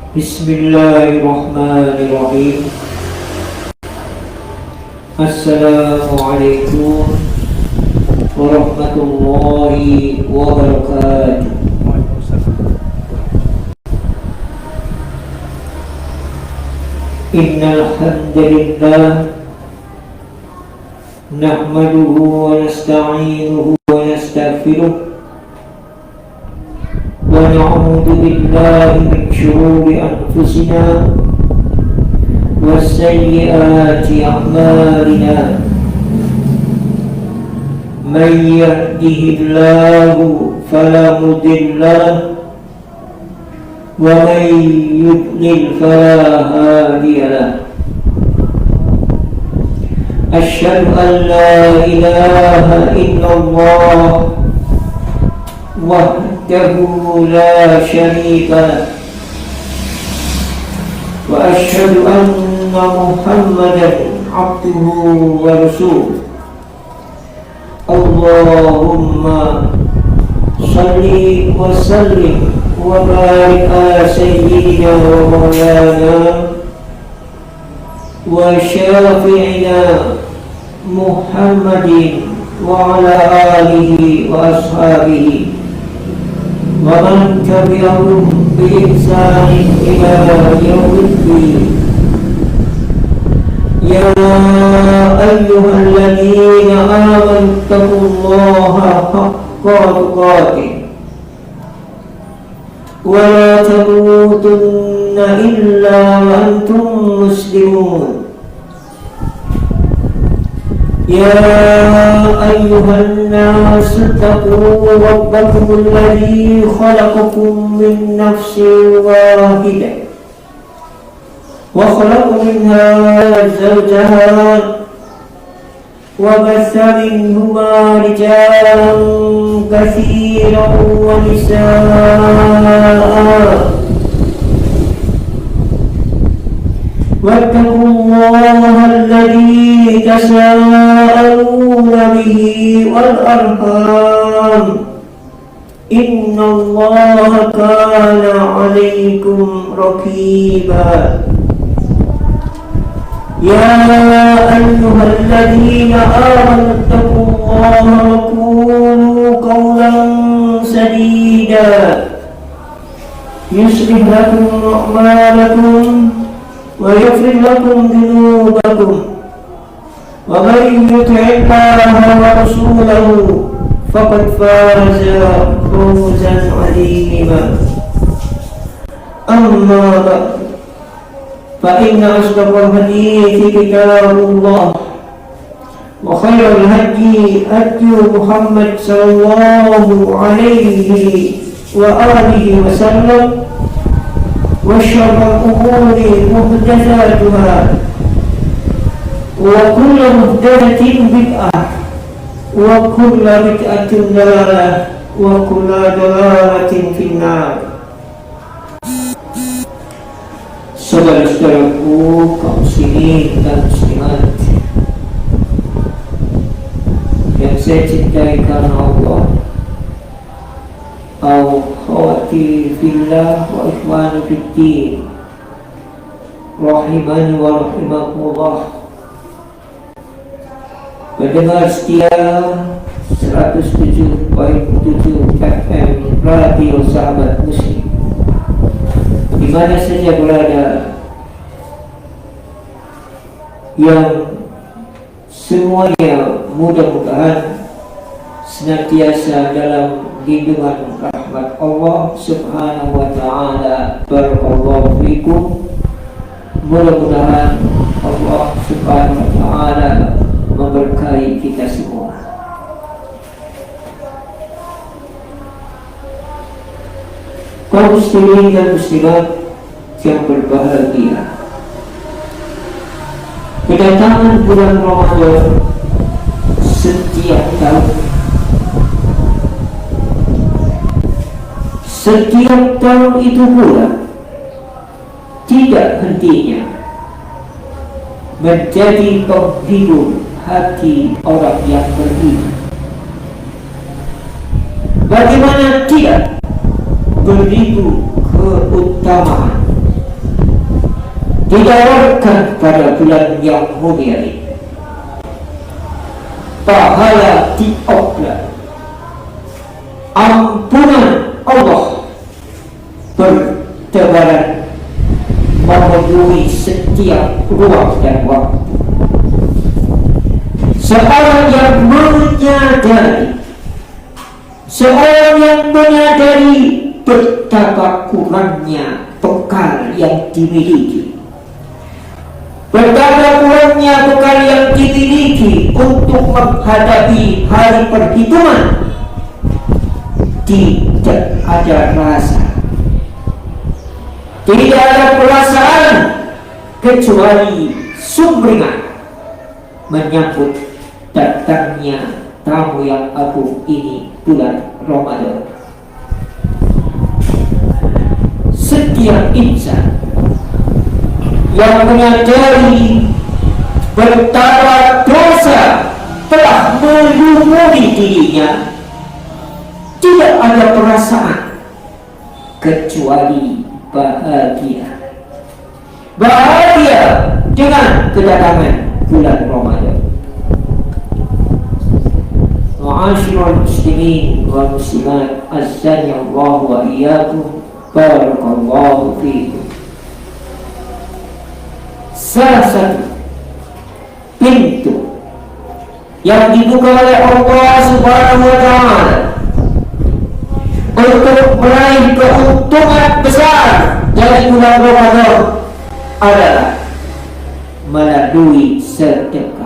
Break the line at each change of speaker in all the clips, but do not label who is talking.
Bismillahirrahmanirrahim. Assalamualaikum warahmatullahi wabarakatuh. Innal hamdalillah nahmaduhu wa nasta'inuhu wa nastaghfiruh wa na'udzu billahi min shururi anfusina wa sayyiati a'malina. Man yahdihillahu fala mudilla lahu wa man yudlil fala hadiya lahu. Asyhadu an la ilaha illallah wahdahu la syarika lahu wa asyhadu anna Muhammadan abduhu wa rasuluh. Allahumma shalli wa sallim wa barik ala sayyidina wa maulana wa syafi'ina Muhammadin wa ala alihi wa ashabihi wa man tabi'ahum bi ihsanin ila yaumiddin. Ya ayyuhalladzina amanu taqullaha haqqa tuqatih wa la tamutunna illa wa antum muslimun. يا أيها الناس اتقوا ربكم الذي خلقكم من نفس واحدة وخلق منها زوجها وبث منهما رجالا كثيرا ونساء. واتقوا الله الذي تساءلون به والأرحام إن الله كان عليكم رقيبا. يا أيها الذين آمنوا اتقوا الله وقولوا قولا سديدا يصلح لكم أعمالكم ويغفر لكم ذنوبكم ومن يطع الله ورسوله فقد فاز فوزا عظيما. أما بعد فإن أصدق الحديث كتاب الله وخير الهدي هدي محمد صلى الله عليه وآله وسلم وشر الأمور محدثاتها وكل محدثة بدعة وكل بدعة ضلالة وكل ضلالة في النار. Saudara-saudaraku kaum muslimin dan muslimat yang saya cintai karena Allah, akhwati fillah wa ikhwani fiddin rahimani wa rahimakumullah. Pendengar setia 107.7 FM Radio Sahabat Muslim di mana saja berada, yang semuanya mudah-mudahan senantiasa dalam lindungan rahmat Allah Subhanahu wa ta'ala. Barakallahu fikum. Mudah-mudahan Allah Subhanahu wa ta'ala memberkahi kita semua. Kaum muslimin dan muslimat yang berbahagia, kedatangan bulan Ramadan setiap tahun itu pula tidak hentinya menjadi penghibur hati orang yang beriman. Bagaimana tidak beribu keutamaan ditawarkan pada bulan yang mulia ini pahala diobrak, ampunan Allah bertebaran memenuhi setiap ruang dan waktu. Seorang yang menyadari betapa kurangnya bekal yang dimiliki, betapa kurangnya bekal yang dimiliki untuk menghadapi hari perhitungan, tidak ada rasa, tidak ada perasaan kecuali sumringah menyambut datangnya tamu yang agung ini, bulan Ramadan. Setiap insan yang menyadari betapa dosa telah melumuri dirinya, tidak ada perasaan kecuali bahagia. Bahagia dengan kedatangan bulan Ramadan. Ma'asyiral muslimin wal muslimat, azza Allah wa iyyakum, barakallahu fiikum. Salah satu pintu yang dibuka oleh Allah Subhanahu wa ta'ala untuk meraih keuntungan besar dari bulan Ramadan adalah melalui sedekah.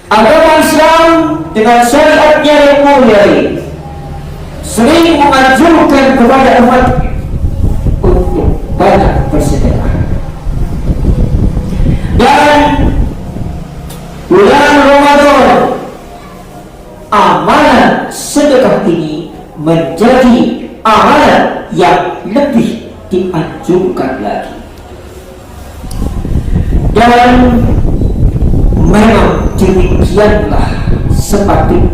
Agama Islam dengan syariatnya yang mulia ini sering menganjurkan kepada umat untuk banyak bersedekah. Dan bulan Ramadan, amalan sedekah ini menjadi amalan yang lebih dianjurkan lagi. Dan memang demikianlah sepatutnya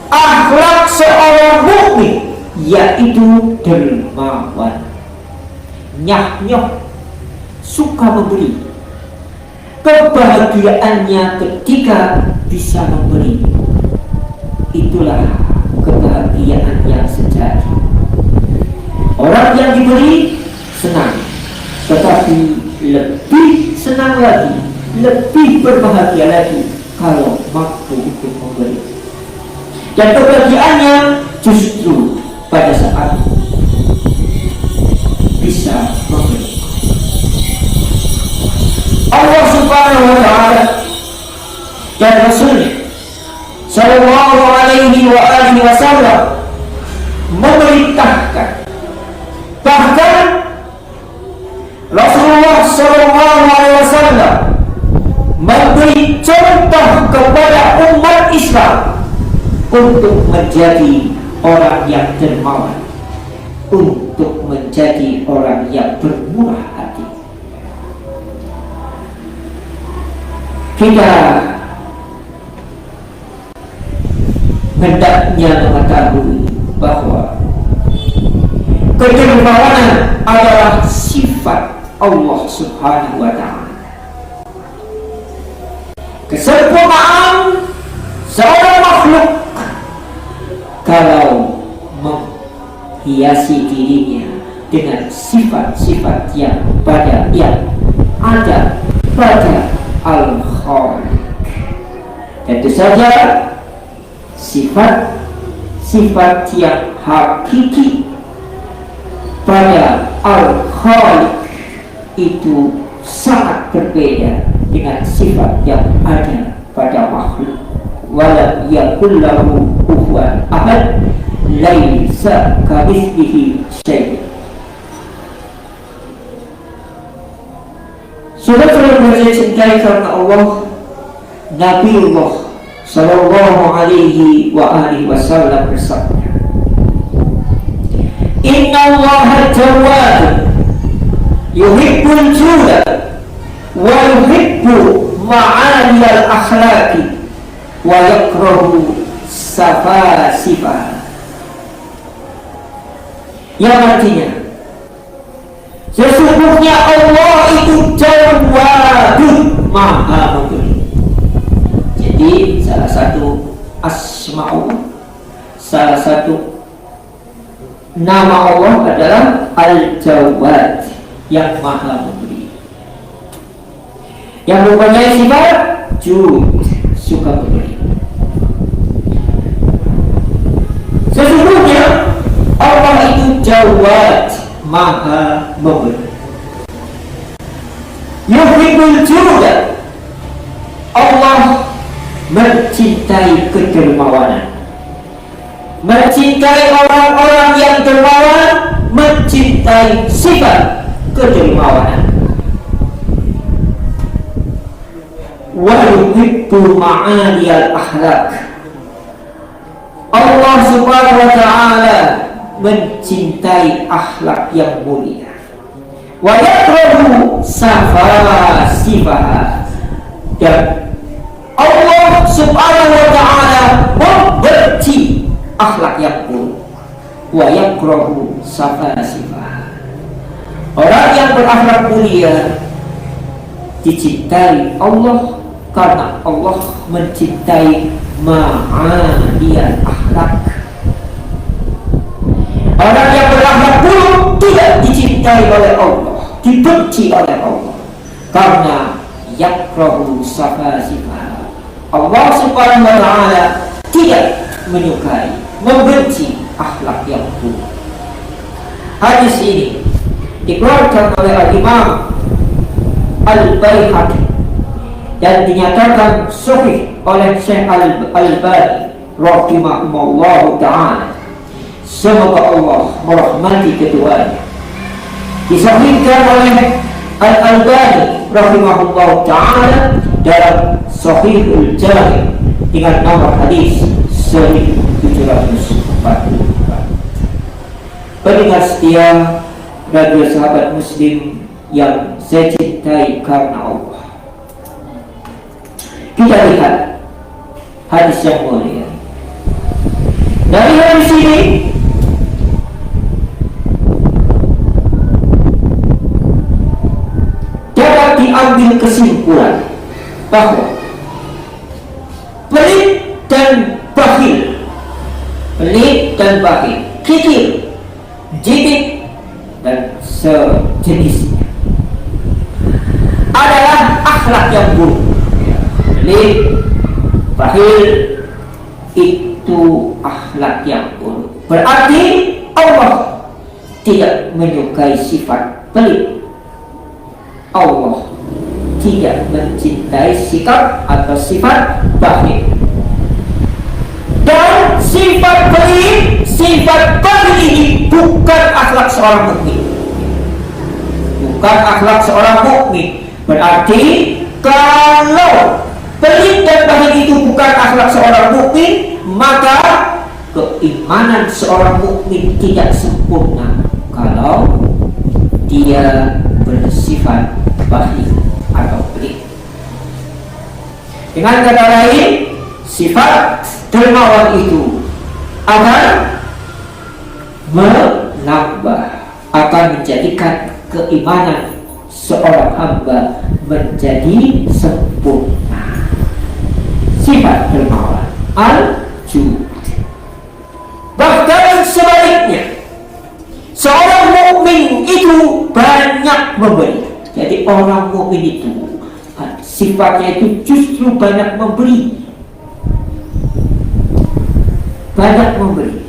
akhlak seorang mukmin, yaitu dermawan, nyah-nyoh, suka memberi. Kebahagiaannya ketika bisa memberi, itulah kebahagiaan yang sejati. Orang yang diberi senang, tetapi lebih senang lagi, lebih berbahagia lagi kalau mampu untuk memberi. Dan kebahagiaannya justru pada saat bisa memberi. Allah Subhanahu wa ta'ala dan Rasulnya sallallahu alaihi wa alihi wasallam memerintahkan, bahkan Rasulullah sallallahu alaihi wasallam memberi contoh kepada umat Islam untuk menjadi orang yang dermawan, untuk menjadi orang yang bermurah hati. Kita hendaknya mengetahui bahwa kedermawanan adalah sifat Allah Subhanahu wa ta'ala. Kesempurnaan seorang makhluk kalau menghiasi dirinya dengan sifat-sifat yang ada pada Al-Khaliq. Tentu saja sifat-sifat yang hakiki pada Al-Khaliq itu sangat berbeda dengan sifat yang ada pada makhluk. Walam yakul lahu kufuwan ahad, laisa kamitslihi syai'. Saudara-saudara yang cintai karena Allah, Nabiullah sallallahu alaihi wa alihi wasallam bersabda, Inna Allah jawad yuhibbul juda wa yuhibbu ma'aliyal akhlaqi wa yakrahu safasifah. Yang artinya Sesungguhnya Allah itu Jawadun, Maha Memberi. Jadi salah satu asma'u, salah satu nama Allah adalah Al-Jawad, yang Maha Memberi, yang mempunyai sifat jud, suka memberi. Sesungguhnya Allah itu Jawad, Maha Memberi. Yuhibbul juda, Allah mencintai kedermawanan, mencintai orang-orang yang dermawan, mencintai sifat kedermawanan. Wa yuhibbu ma'aliyal akhlaq, Allah subhanahu wa ta'ala mencintai akhlak yang mulia. Wa yakrahu safasifaha, dan Allah subhanahu wa ta'ala membenci akhlak yang buruk. Wa yakrahu safasifaha, orang yang berakhlak mulia dicintai Allah karena Allah mencintai ma'aliyal akhlak. Orang yang berakhlak buruk tidak dicintai oleh Allah, dibenci oleh Allah karena yakrahu safasifaha. Allah subhanahu wa ta'ala tidak menyukai, membenci akhlak yang buruk. Hadis ini dikeluarkan oleh Al-Imam Al-Baihaqi dan dinyatakan sahih oleh Syekh Al-Albani rahimahullah ta'ala. Semoga Allah merahmati keduanya. Disahihkan oleh Al-Albani rahimahullah ta'ala dalam Sahihul Jami' dengan nomor hadis 1744. Pendengar setia radio sahabat muslim yang saya cintai karena Allah, kita lihat hadis yang mulia. Dari hadis ini dapat diambil kesimpulan bahwa pelit dan bakhil, kikir, jijik dan sejenisnya adalah akhlak yang buruk. Pelit, bakhil itu akhlak yang buruk. Berarti Allah tidak menyukai sifat pelit. Allah tidak mencintai sikap atau sifat bakhil. Dan sifat pelit, sifat bakhil ini bukan akhlak seorang mukmin. Bukan akhlak seorang mukmin. Berarti kalau pelit dan bakhil itu bukan akhlak seorang mukmin, maka keimanan seorang mukmin tidak sempurna kalau dia bersifat bakhil atau pelit. Dengan kata lain, sifat dermawan itu akan menambah, akan menjadikan keimanan seorang hamba menjadi sempurna. Sifat dermawan al-jud. Bahkan sebaliknya, seorang mukmin itu banyak memberi. Jadi orang mukmin itu sifatnya itu justru banyak memberi. Banyak memberi.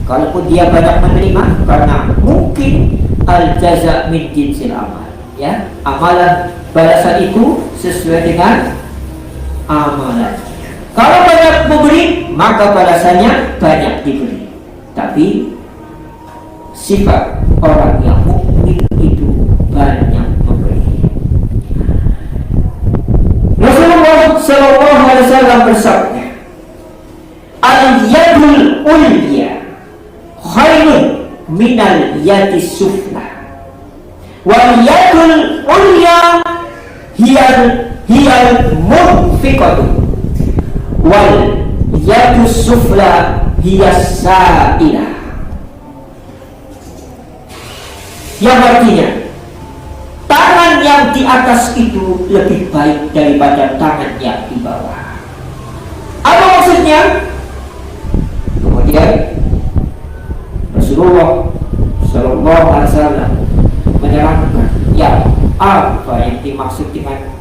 Kalaupun dia banyak menerima, karena mungkin al-jaza min jinsil amal, ya, amalan balasan itu sesuai dengan amalan. Kalau banyak memberi, maka balasannya banyak diberi. Tapi sifat orang yang mukmin itu banyak memberi. Rasulullah sallallahu alaihi wasallam bersabda, al-yadul ulya khairun minal yadis sufla, wal yadul ulya hiyal munfiqatu, wal yadus sufla hiyas sa'ilah. Yang artinya, yang di atas itu lebih baik daripada tangan yang di bawah. Apa maksudnya? Kemudian Rasulullah Shallallahu Alaihi Wasallam menerangkan ya apa yang dimaksud dengan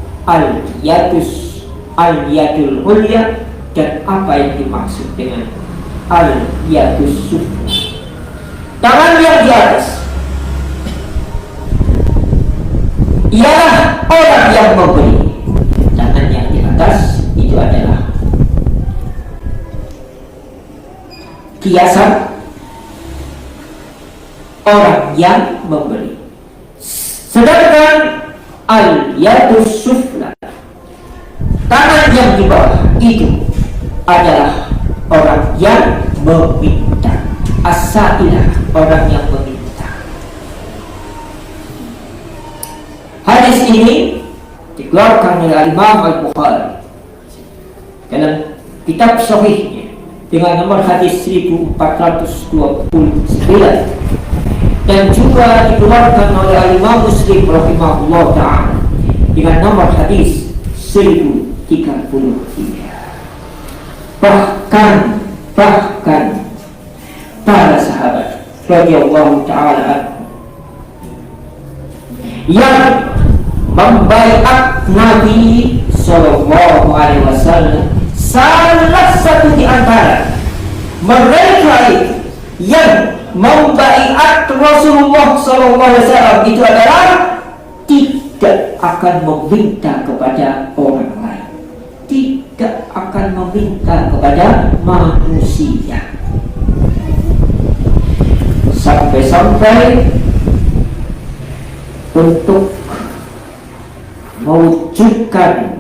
al-yadul ulya dan apa yang dimaksud dengan al-yadus sufla. Tangan yang di atas ialah orang yang memberi. Tangan yang di atas itu adalah kiasan orang yang memberi. Sedangkan al-yadus sufla, tangan yang di bawah itu adalah orang yang meminta. As-sa'ilah, orang yang meminta. Hadis ini dikeluarkan oleh Imam Al-Bukhari dalam kitab sahihnya dengan nomor hadis 1429, dan juga dikeluarkan oleh Imam Muslim rahimahullah ta'ala dengan nomor hadis 1033. Bahkan para sahabat radhiyallahu ta'ala yang membaiat Nabi sallallahu alaihi wasallam, salah satu di antara mereka yang membaiat Rasulullah sallallahu alaihi wasallam itu adalah tidak akan meminta kepada orang lain, tidak akan meminta kepada manusia, sampai-sampai untuk mewujudkan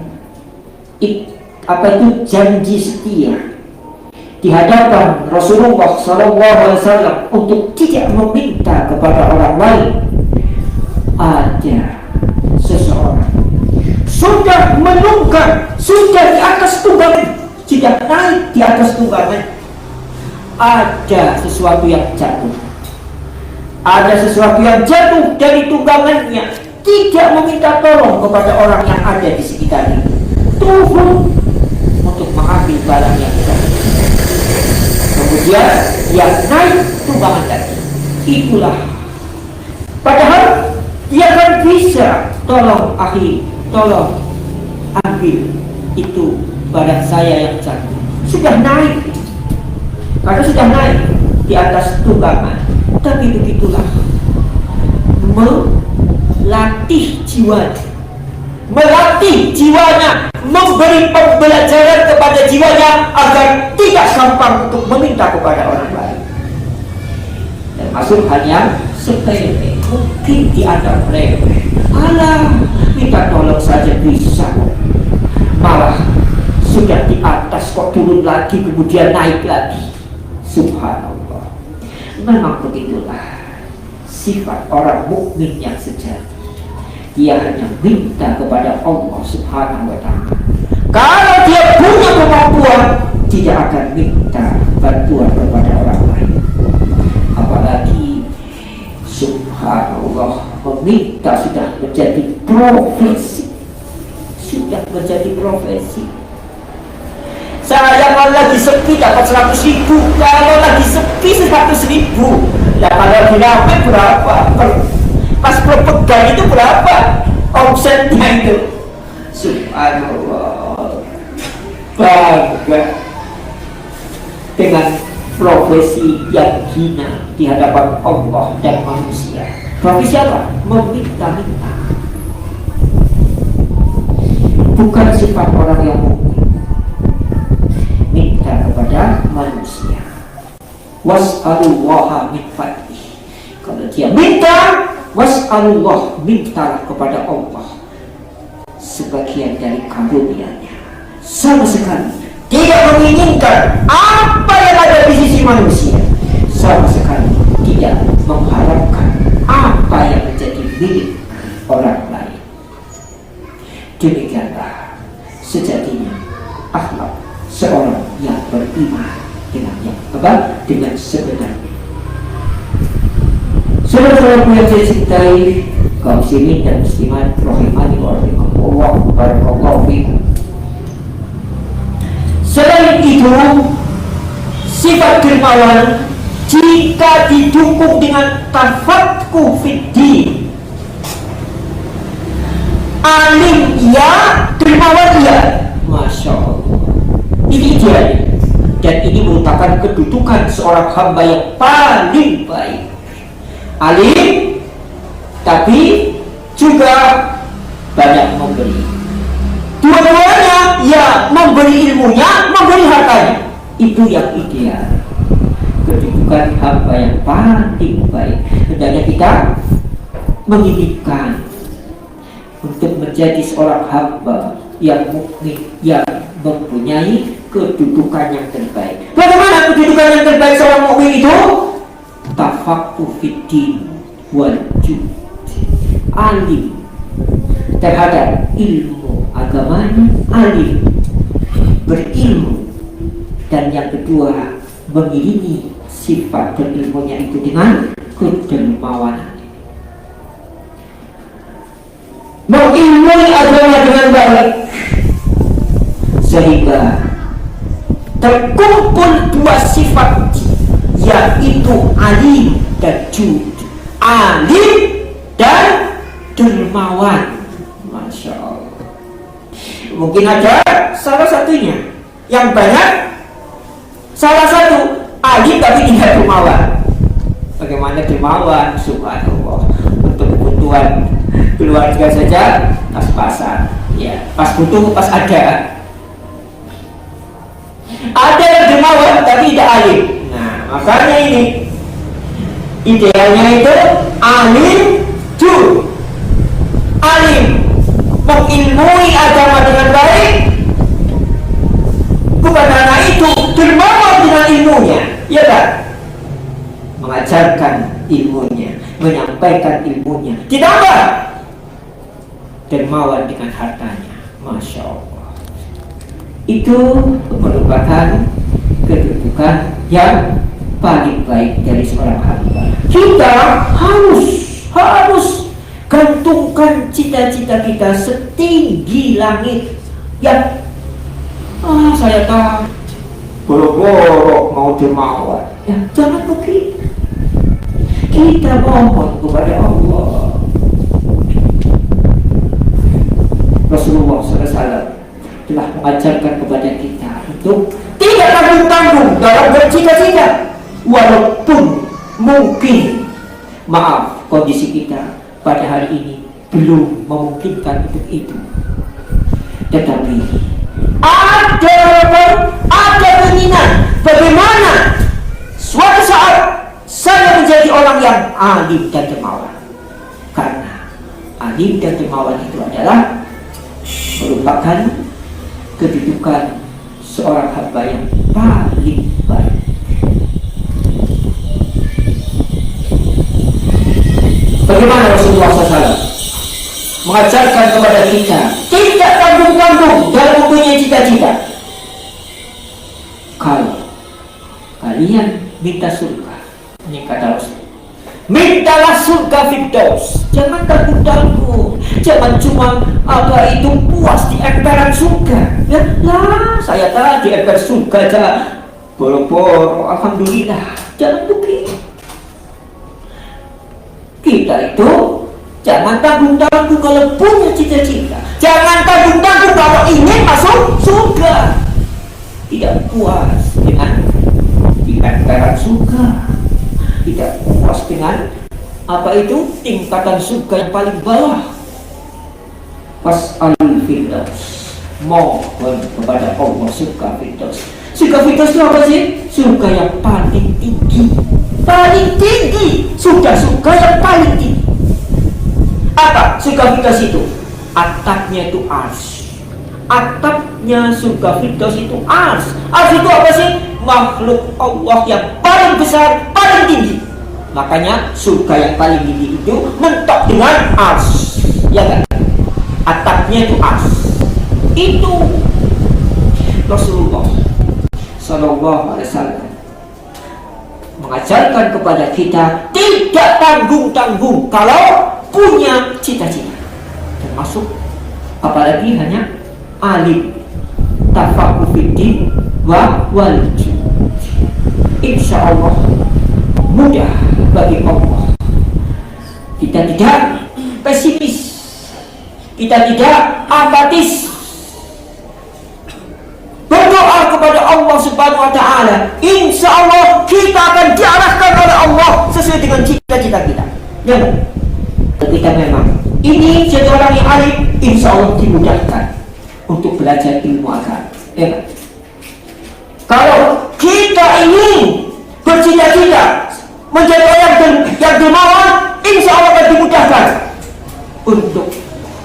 janji setia di hadapan Rasulullah SAW untuk tidak meminta kepada orang lain. Ada seseorang sudah menunggang, sudah di atas tunggangan, sudah naik di atas tunggangan, ada sesuatu yang jatuh. Ada sesuatu yang jatuh dari tunggangannya, tidak meminta tolong kepada orang yang ada di sekitarnya, turun untuk mengambil barang yang jatuh. Kemudian dia naik tunggangan tadi. Itulah, padahal dia kan bisa tolong akhi, tolong ambil itu barang saya yang jatuh. Sudah naik, karena sudah naik di atas tunggangan. Tapi begitulah, melatih jiwanya, memberi pembelajaran kepada jiwanya agar tidak gampang untuk meminta kepada orang lain. Dan masuk hal yang sepele, mungkin dianggap remeh. Alah, minta tolong saja bisa, malah sudah di atas kok turun lagi, kemudian naik lagi. Subhanallah. Memang begitulah sifat orang mukmin yang sejati. Dia hanya minta kepada Allah Subhanahu wa ta'ala. Kalau dia punya kemampuan, tidak akan minta bantuan kepada orang lain. Apalagi subhanallah, meminta sudah menjadi profesi. Sudah menjadi profesi. Saya kalau lagi sepi dapat 100.000, kalau lagi sepi 100.000. Nah, kalau lagi rame berapa? Pas berpegang itu berapa omsetnya itu? Subhanallah, bangga dengan profesi yang hina di hadapan Allah dan manusia. Profesi apa? Meminta-minta. Bukan sifat orang yang mukmin. Minta kepada manusia. Was'alullaha min fadlih. Kalau dia minta, was'alullah, mintalah kepada Allah sebagian dari karunia-Nya. Sama sekali tidak menginginkan apa yang ada di sisi manusia. Sama sekali tidak mengharapkan apa yang menjadi milik orang lain. Demikianlah sejatinya akhlak seorang yang beriman dengan sebenarnya. Saudara-saudaraku yang saya cintai, kaum muslimin dan muslimat rahimani wa rahimakumullah, barakallahu fikum. Selain itu, sifat dermawan jika didukung dengan tafaqquh fiddin, alim ya, dermawan ya, masya Allah, ini ideal. Dan ini merupakan kedudukan seorang hamba yang paling baik. Alim, tapi juga banyak memberi. Dua-duanya, ya, memberi ilmunya, memberi hartanya. Itu yang ideal. Kedudukan hamba yang paling baik. Hendaknya kita menginginkan untuk menjadi seorang hamba yang mukmin, yang mempunyai kedudukan yang terbaik. Bagaimana kedudukan yang terbaik seorang mukmin itu? Tafaqquh fiddin wal jud, alim terhadap ilmu agamanya, alim berilmu, dan yang kedua mengiringi sifat dan ilmunya itu dengan kedermawanan, mengilmui agama dengan baik, sehingga terkumpul dua sifat, yaitu alim dan jud, alim dan dermawan. Masya Allah. Mungkin ada salah satunya, yang banyak salah satu alim tapi tidak dermawan. Bagaimana dermawan? Subhanallah. Untuk kebutuhan keluarga saja pas-pasan, ya, pas butuh pas ada. Ada yang dermawan tapi tidak alim. Nah, makanya ini idealnya itu alim jud, alim mengilmui agama dengan baik, bukan hanya itu, dermawan dengan ilmunya, ya kan? Mengajarkan ilmunya, menyampaikan ilmunya, ditambah dermawan dengan hartanya. Masya Allah. Itu merupakan kedudukan yang paling baik dari seorang hamba. Kita harus gantungkan cita-cita kita setinggi langit. Ya, saya tahu boro-boro mau dermawan. Ya, jangan begitu. Kita mohon kepada Allah. Rasulullah SAW telah mengajarkan kepada kita untuk tidak tanggung-tanggung dalam bercita-cita, walaupun mungkin, maaf, kondisi kita pada hari ini belum memungkinkan untuk itu. Tetapi ada keinginan bagaimana suatu saat saya menjadi orang yang alim dan dermawan. Karena alim dan dermawan itu adalah merupakan kedudukan seorang hamba yang paling baik. Bagaimana Rasulullah SAW mengajarkan kepada kita tidak tanggung-tanggung dalam mempunyai cita-cita. Kalau kalian minta surga, ini kata Rasul, mintalah surga Firdaus. Jangan tanggung-tanggung, jangan cuma itu puas di emperan surga. Ya lah, saya tadi di emper surga aja boro-boro, alhamdulillah. Jangan begitu. Kita itu jangan tanggung-tanggung kalau punya cita-cita. Jangan tanggung-tanggung kalau ingin masuk surga. Tidak puas dengan di emperan surga, tidak puas dengan tingkatan surga yang paling bawah. Fas'alul Firdaus, mohon kepada Allah surga Firdaus. Surga Firdaus itu apa sih? Surga yang paling tinggi, paling tinggi. Sudah surga yang paling tinggi. Apa surga Firdaus itu? Atapnya itu ars. Atapnya surga Firdaus itu ars. Ars itu apa sih? Makhluk Allah yang paling besar, paling tinggi. Makanya surga yang paling tinggi itu mentok dengan ars, ya kan? Atapnya itu ars. Itu Rasulullah SAW mengajarkan kepada kita tidak tanggung-tanggung kalau punya cita-cita, termasuk apalagi hanya alim, tafaqquh fiddin wal jihad. Insya Allah mudah bagi Allah. Kita tidak pesimis, kita tidak apatis. Berdoa kepada Allah Subhanahu wa Ta'ala, insya Allah kita akan diarahkan oleh Allah sesuai dengan cita-cita kita. Ya, ketika memang ini jadi orang yang alim, insya Allah dimudahkan untuk belajar ilmu agama. Ya, kalau kita ingin bercita-cita menjadi orang yang dermawan, insya Allah akan dimudahkan untuk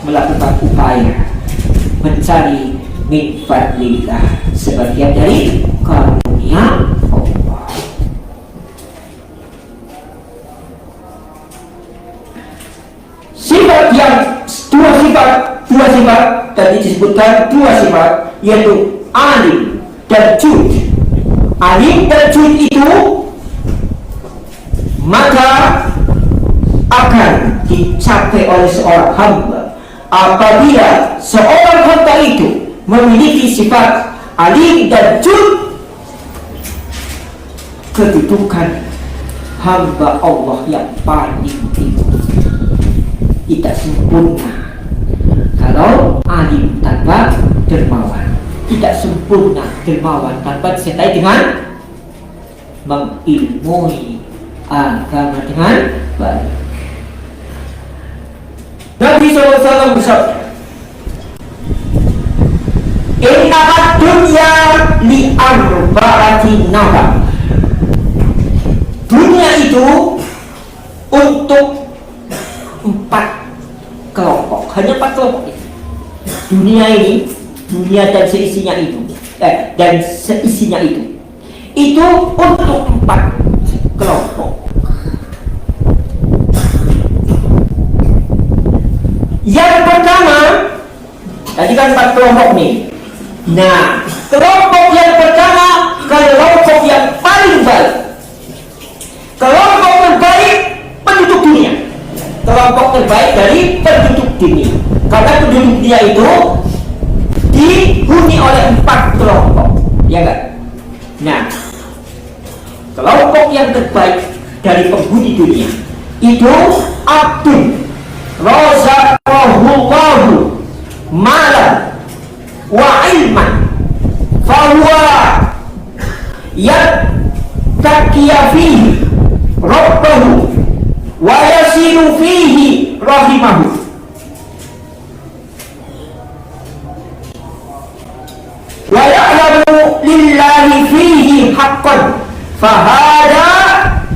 melakukan upaya mencari min fadlillah, sebagian dari karunia Allah. Sifat yang dua sifat tadi disebutkan, dua sifat, yaitu alim dan jud. Alim dan jud itu maka akan dicapai oleh seorang hamba apabila seorang hamba itu memiliki sifat alim dan jud. Kedudukan hamba Allah yang paling tinggi, tidak sempurna kalau alim tanpa dermawan, tidak sempurna dermawan tanpa disertai dengan mengilmui agama dengan baik. Nabi SAW bersabda, inna dunya li arba'ati nafar. Dunia itu untuk 4 kelompok, hanya 4 kelompok itu. Dunia ini, dunia dan seisinya itu, dan seisinya itu untuk 4 kelompok. Yang pertama, tadi kan 4 kelompok nih. Nah, kelompok yang pertama, kelompok yang paling baik, kelompok terbaik penduduk dunia, kelompok terbaik dari penduduk dunia. Karena penduduk dunia itu dihuni oleh 4 kelompok, ya kan? Nah, kelompok yang terbaik dari penghuni dunia itu abdun razaqahullahu malan wa ilman fahuwa yattaqiya fihi rabbahu wa yasilu fihi rahimahu. Wa ya'lamu lillahi fihi haqqan fahada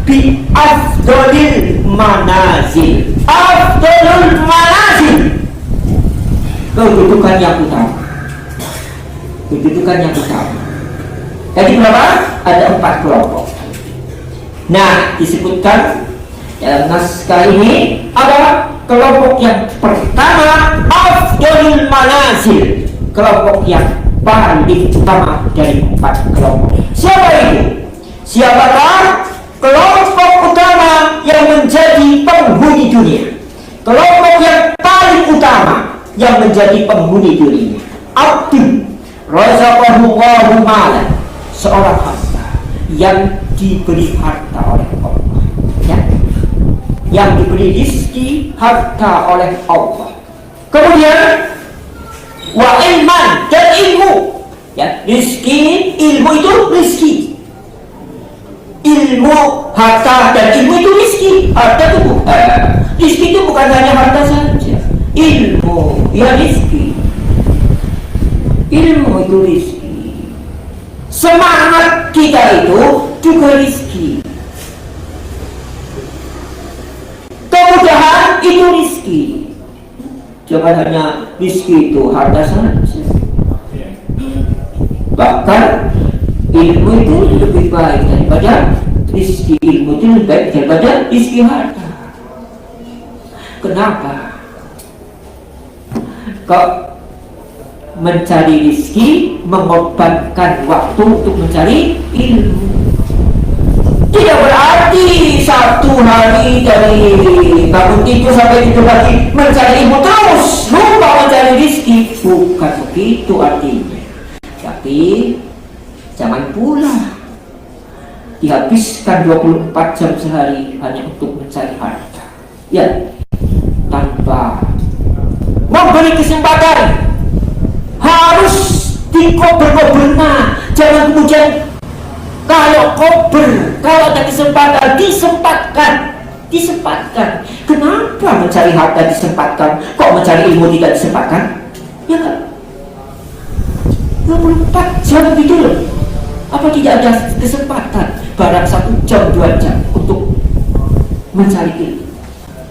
bi afdalil manazil. Afdalul manazil, kedudukan yang utama, kedudukan yang utama. Jadi berapa? Ada 4 kelompok. Nah, disebutkan dalam naskah ini ada kelompok yang pertama, afdalul manazil, kelompok yang paling utama dari 4 kelompok. Siapa itu? Siapakah kelompok utama yang menjadi penghuni dunia? Kelompok yang paling utama yang menjadi penghuni dunia, abdul razaqahullahu malan, seorang hamba yang diberi harta oleh Allah, ya, yang diberi rezeki harta oleh Allah. Kemudian wa ilman, dan ilmu, ya, rezeki, ilmu itu rezeki. Ilmu, harta, dan ilmu itu rezeki. Harta itu rezeki itu bukan hanya harta saja. Ilmu, ya rezeki. Ilmu itu rezeki. Semangat kita itu juga rezeki. Kemudahan itu rezeki. Jangan hanya rezeki itu harta saja. Bahkan ilmu itu lebih baik daripada rezeki. Ilmu itu lebih baik daripada rezeki harta. Kenapa? Kok mencari rezeki mengorbankan waktu untuk mencari ilmu? Tidak berarti satu hari dari bangun tidur sampai tidur lagi mencari ilmu terus, lupa mencari rezeki. Bukan begitu artinya, tapi jangan pula dihabiskan 24 jam sehari hanya untuk mencari harta, ya, tanpa memberi kesempatan. Harus dikober-kober. Nah, jangan kemudian kalau kober, kalau ada kesempatan disempatkan. Kenapa mencari harta disempatkan, kok mencari ilmu tidak disempatkan? Ya kan? 24 jam gitu loh. Apa tidak ada kesempatan barang 1 jam 2 jam untuk mencari ilmu?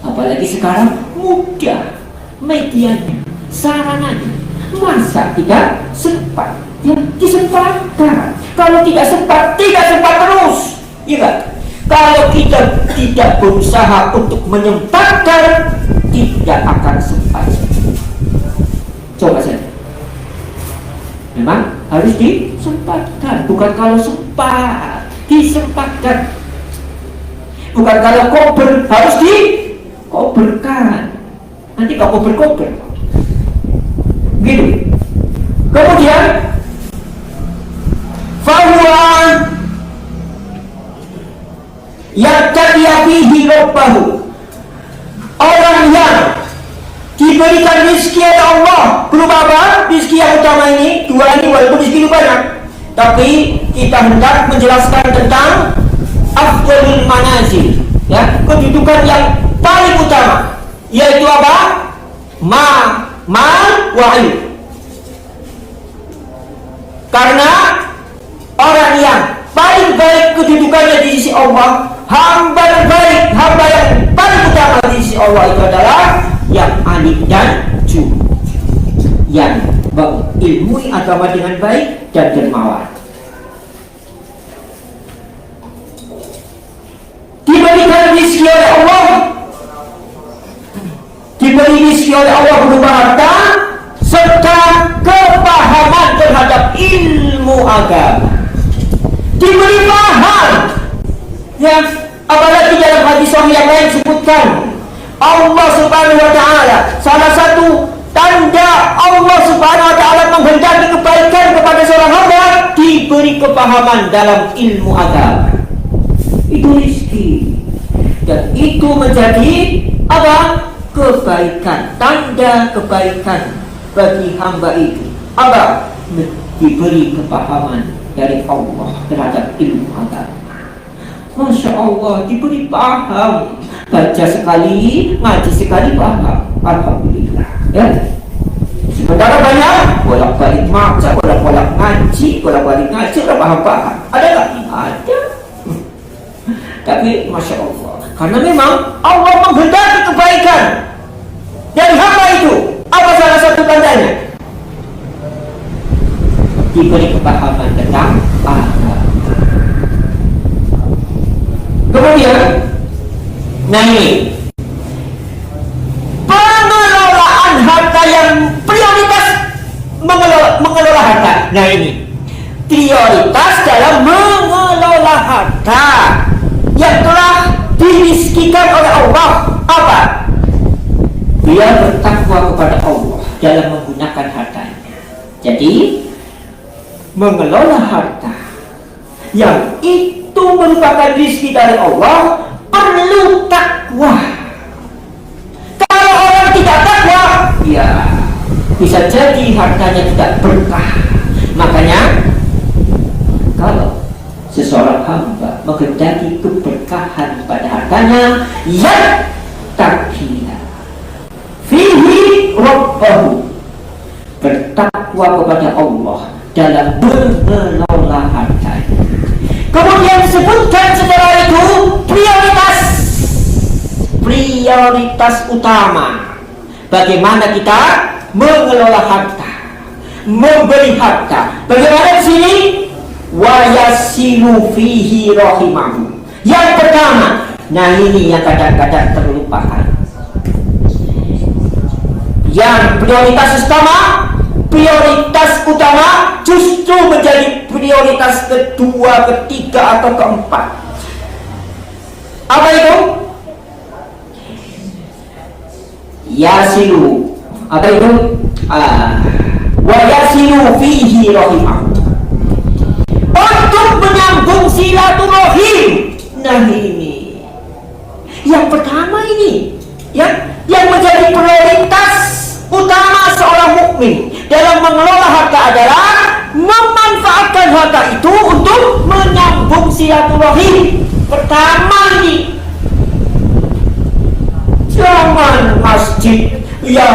Apalagi sekarang mudah medianya, sarananya, masa tidak sempat? Ya, disempatkan. Kalau tidak sempat terus, ya kan? Kalau kita tidak berusaha untuk menyempatkan, tidak akan sempat. Coba saja. Memang harus disempatkan, bukan kalau sempat, disempatkan. Bukan kalau kober, harus dikoberkan. Nanti kau kober-kober. Gitu. Kemudian fahuwa yattaqi fihi rabbahu, orang yang diberikan rezeki oleh Allah berupa apa? Rezeki yang utama ini, dua ini walaupun rezeki itu banyak, tapi kita hendak menjelaskan tentang afdalul manazil, ya, kedudukan yang paling utama, yaitu apa? Mal wa ilm. Karena orang yang paling baik kedudukannya di sisi Allah, hamba yang baik, hamba yang paling utama di sisi Allah itu adalah yang alim dan jujur, yang mengilmui agama dengan baik dan dermawan. Diberikan rezeki oleh Allah, diberi rezeki oleh Allah berupa harta serta kepahaman terhadap ilmu agama. Diberi paham, ya, apalagi dalam hadis sahih yang lain disebutkan Allah Subhanahu wa taala, salah satu tanda Allah Subhanahu wa taala menghendaki kebaikan kepada seorang hamba, diberi kepahaman dalam ilmu agama. Itu rezeki, dan itu menjadi apa? Kebaikan, tanda kebaikan bagi hamba itu. Apa? Diberi kepahaman dari Allah terhadap ilmu agama. Masya Allah, diberi paham, baca sekali, ngaji sekali paham. Alhamdulillah, ya. Sementara banyak bolak-balik baca, bolak-balik ngaji, udah paham-paham. Ada nggak? Ada. Tapi Masya Allah, karena memang Allah menghendaki kebaikan dari hamba itu. Apa salah satu tandanya? Diberi kepahaman tentang agama. Kemudian, nah ini pengelolaan harta yang prioritas, mengelola harta. Nah ini prioritas dalam mengelola harta yang telah dirizkikan oleh Allah. Apa? Dia bertakwa kepada Allah dalam menggunakan hartanya. Jadi mengelola harta yang itu merupakan rezeki dari Allah perlu takwa. Kalau orang tidak takwa, ya bisa jadi hartanya tidak berkah. Makanya kalau seseorang hamba menghendaki keberkahan pada hartanya, ya taqiya fihi rabbahu, bertakwa kepada Allah dalam mengelola hartanya. Kemudian disebutkan setelah itu prioritas utama, bagaimana kita mengelola harta, memberi harta. Bagaimana di sini? Wa yasilu fihi rahimahu. Yang pertama, nah ini yang kadang-kadang terlupakan. Yang prioritas utama justru menjadi prioritas kedua, ketiga, atau keempat. Apa itu? Yasilu. Apa itu? Wa yasilu fihi rahimah. Untuk menyambung silaturahim. Nah ini yang pertama ini, ya, yang menjadi prioritas utama seorang mukmin dalam mengelola harta adalah memanfaatkan harta itu untuk menyambung silaturahim. Pertama ini, jangan masjid, ya,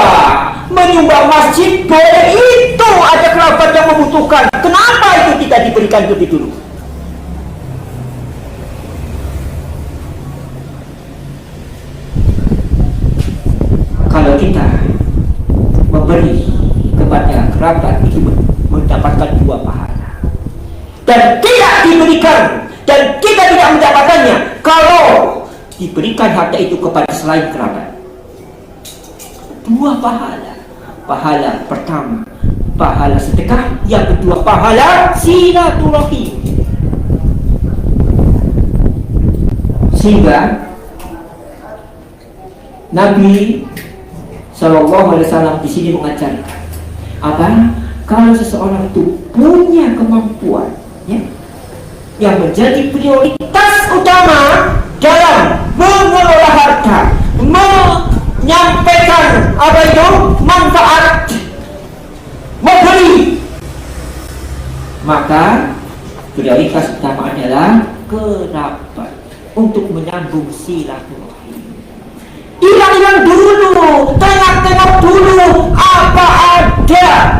menyumbang masjid boleh, itu ada kerabat yang membutuhkan. Kenapa itu tidak diberikan lebih dulu? Kalau kita memberi kepada kerabat itu mendapatkan 2 pahala, dan tidak diberikan dan kita tidak mendapatkannya kalau diberikan harta itu kepada selain kerabat. 2 pahala. Pahala pertama, pahala sedekah. Yang kedua, pahala silaturahim. Sehingga Nabi Sallallahu Alaihi Wasallam di sini mengajarkan apa? Kalau seseorang itu punya kemampuan, ya, yang menjadi prioritas utama dalam mengelola harta, menyampaikan apa itu manfaat, memberi, maka prioritas utama adalah kerabat untuk menyambung silaturahim. Hilang-hilang dulu, tengok-tengok dulu apa ada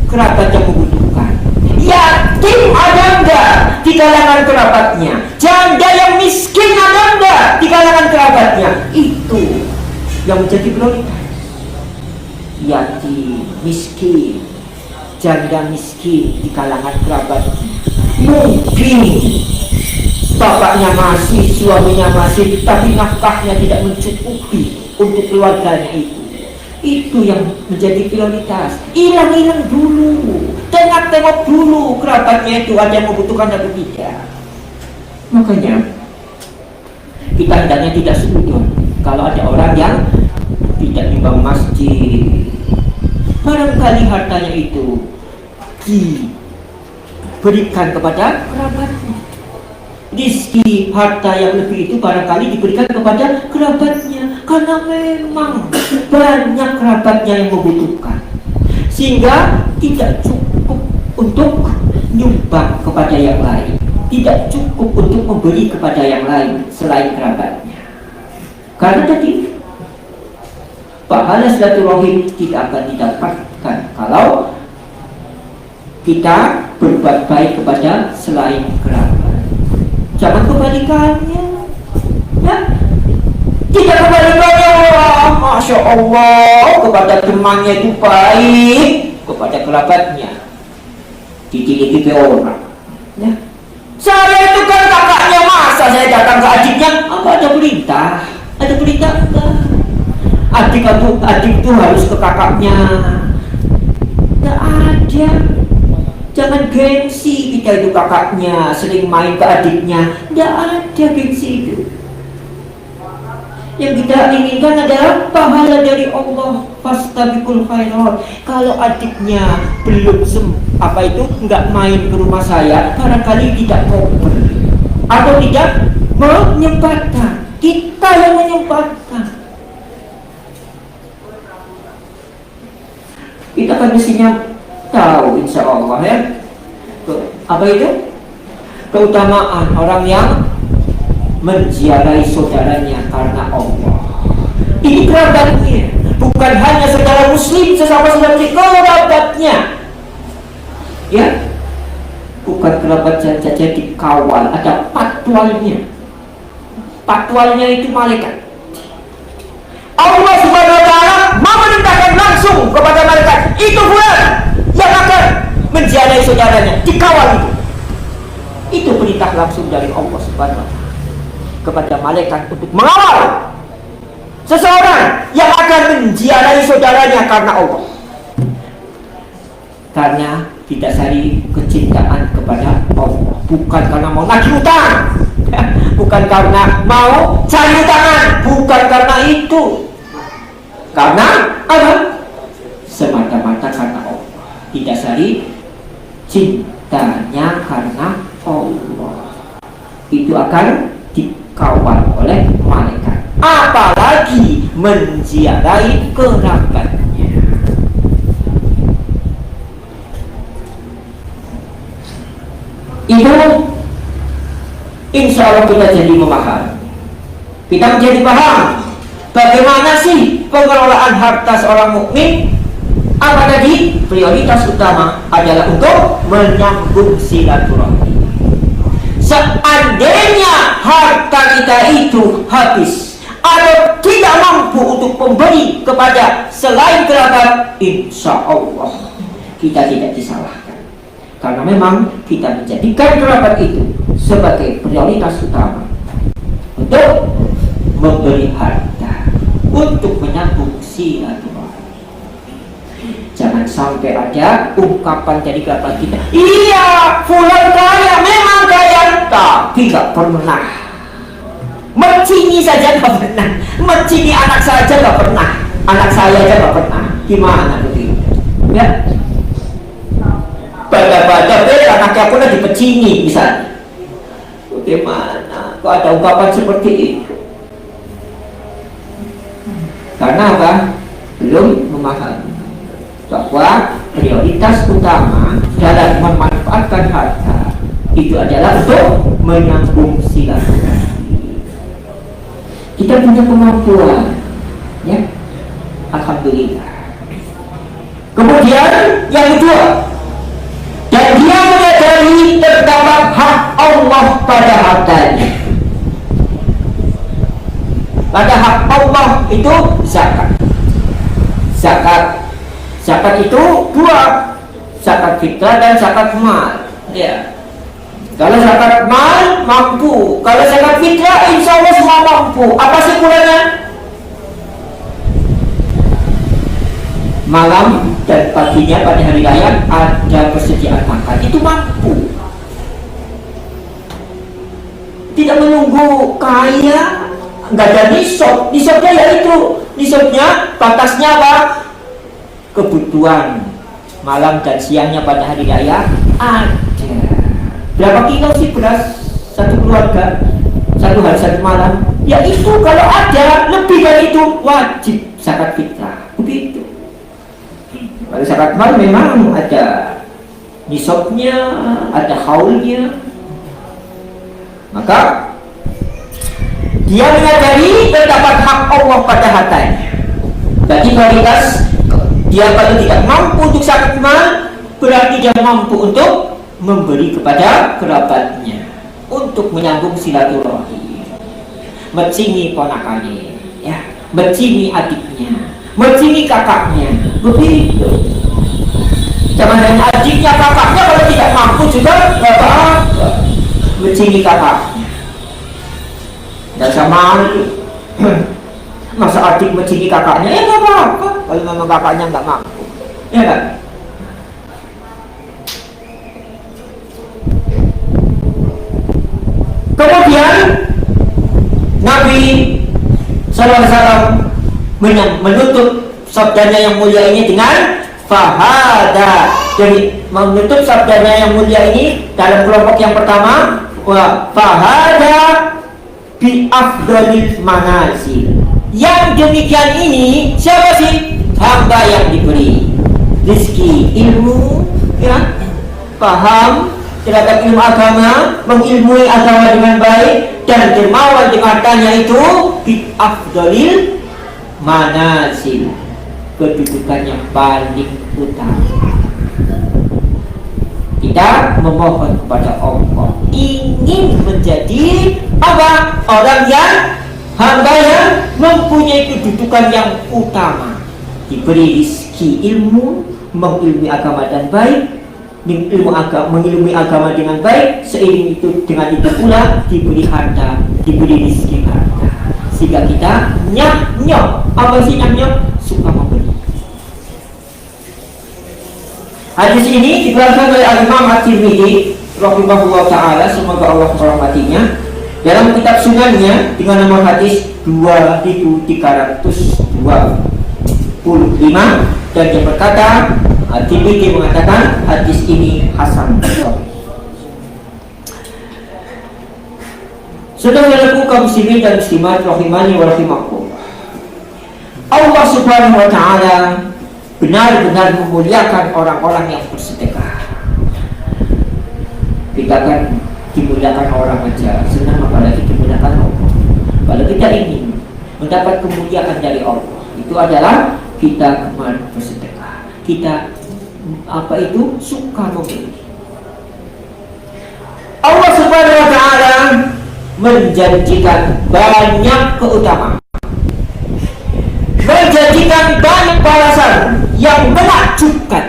kerabat yang membutuhkan. Yatim ada enggak di kalangan kerabatnya? Janda yang miskin ada enggak di kalangan kerabatnya? Itu yang menjadi prioritas. Yatim, miskin, janda miskin di kalangan kerabatnya. Mungkin bapaknya masih, suaminya masih, tapi nafkahnya tidak mencukupi untuk keluarganya itu. Itu yang menjadi prioritas. Hilang-hilang dulu, tengok-tengok dulu kerabatnya itu ada yang membutuhkan atau tidak. Makanya kita hendaknya tidak setuju kalau ada orang yang tidak nyumbang masjid. Barangkali hartanya itu diberikan kepada kerabatnya. Rizki, harta yang lebih itu barangkali diberikan kepada kerabatnya, karena memang banyak kerabatnya yang membutuhkan, sehingga tidak cukup untuk nyumbang kepada yang lain, tidak cukup untuk memberi kepada yang lain selain kerabatnya. Karena tadi pahala silaturahim tidak akan didapatkan kalau kita berbuat baik kepada selain kerabat. Jangan kebalikannya, ya. Tidak kebalikannya, wah, Masya Allah, kepada temannya itu baik, kepada kerabatnya dititip orang, ya. Saya itu kan kakaknya, masa saya datang ke adiknya? Apa ada perintah? Ada perintah enggak? Adik itu harus ke kakaknya. Enggak ada. Jangan gengsi kita itu kakaknya, sering main ke adiknya. Tidak ada gengsi itu. Yang kita inginkan adalah pahala dari Allah. Fastabiqul khairat. Kalau adiknya belum enggak main ke rumah saya, barangkali tidak koper atau tidak menyempatkan. Kita yang menyempatkan. Kita kan mestinya tahu, insya Allah, ya, apa itu keutamaan orang yang menziarahi saudaranya karena Allah. Ini kerabatnya, bukan hanya saudara muslim sesama saudara muslim, kerabatnya, ya, bukan kerabat saja dikawal, ada patwalnya. Patwalnya itu malaikat. Allah Subhanahu wa Ta'ala memerintahkan langsung kepada malaikat, itu fulan yang akan menziarahi saudaranya, dikawal itu. Itu perintah langsung dari Allah Subhanahu wa Ta'ala kepada malaikat untuk mengawal seseorang yang akan menziarahi saudaranya karena Allah. Karena didasari kecintaan kepada Allah, bukan karena mau nagih utang, bukan karena mau cari tangan, bukan karena itu. Karena apa? Semata-mata karena Allah, didasari cintanya karena Allah. Itu akan dikawal oleh malaikat. Apalagi menziarahi kerabatnya. Itu insya Allah kita jadi memahami. Kita menjadi paham bagaimana sih pengelolaan harta seorang mukmin. Apa tadi? Prioritas utama adalah untuk menyambung silaturahmi. Seandainya harta kita itu habis atau tidak mampu untuk memberi kepada selain kerabat, insya Allah kita tidak disalahkan. Karena memang kita menjadikan kerabat itu sebagai prioritas utama untuk memberi harta, untuk menyambung silaturahmi. Jangan sampai ada ungkapan dari kerabat kita, iya, fulan kaya, memang kaya, tapi gak pernah mencini saja, gak pernah mencini anak saja, gak pernah, anak saya aja gak pernah. Gimana begitu? Ya, pada anaknya pun dipecini misalnya. Bagaimana kok ada ungkapan seperti itu? Karena apa? Belum memahami bahwa prioritas utama dalam memanfaatkan harta itu adalah untuk menyambung silaturahmi. Kita punya kemampuan, ya, alhamdulillah. Kemudian yang kedua, dan dia menyadari terdapat hak Allah pada hartanya. Pada hak Allah itu zakat. Zakat itu dua, zakat fitrah dan zakat mal. Ya. Kalau zakat mal mampu, kalau zakat fitrah insya Allah semua mampu. Apa sih kurangnya? Malam dan paginya pada hari raya ada persediaan makan, itu mampu. Tidak menunggu kaya, nggak ada nisab. Nisabnya yaitu nisabnya batasnya apa? Kebutuhan malam dan siangnya pada hari raya ada. Berapa kilo sih beras satu keluarga satu hari satu malam? Ya itu kalau ada lebih dari itu wajib zakat fitrah. Begitu. Kalau zakat mal memang ada nisabnya, ada haulnya. Maka dia menyadari terdapat hak Allah pada hartanya. Jadi prioritas dia kalau tidak mampu untuk zakat mal, berarti dia mampu untuk memberi kepada kerabatnya, untuk menyambung silaturahmi, mencingi ponakannya, ya, mencingi adiknya, mencingi kakaknya. Begitu. Jangan hanya adiknya, kakaknya kalau tidak mampu juga nggak apa-apa. Mencingi kakaknya. Dan sama itu. Masa adik mencingi kakaknya, ya nggak apa-apa. Kalau memang kakaknya nggak mampu, ya kan? Kemudian Nabi SAW menutup sabdanya yang mulia ini dengan fahada. Jadi menutup sabdanya yang mulia ini dalam kelompok yang pertama, fahada bi afdalil manazil. Yang demikian ini siapa sih? Hamba yang diberi rezeki ilmu, ya, paham terhadap ilmu agama, mengilmui agama dengan baik dan dermawan di matanya itu bi afdalil manazil, kedudukan yang paling utama. Kita memohon kepada Allah ingin menjadi apa? Orang yang hamba yang mempunyai kedudukan yang utama, diberi rezeki ilmu, mengilmui agama dan baik, mengilmui agama dengan baik, seiring itu dengan itu pula diberi harta, diberi rezeki harta, sehingga kita nyok apa sih nyok? Suka memberi. Hadis ini dikeluarkan oleh Imam At-Tirmidzi rahimahullah taala, semoga Allah merahmatinya. Dalam kitab sunannya dengan nomor hadis 2325 dan dia berkata, Tirmidzi mengatakan hadis ini hasan. Saudara-saudaraku kaum muslimin dan muslimat rahimani wa rahimakumullah, Allah Subhanahu wa taala benar-benar memuliakan orang-orang yang bersedekah. Kita kan dimuliakan orang aja senang, apalagi dimuliakan Allah. Kalau kita ingin mendapat kemuliaan dari Allah, itu adalah kita gemar bersedekah. Kita suka memberi. Allah Subhanahu wa taala menjanjikan banyak keutamaan, menjanjikan banyak balasan yang menakjubkan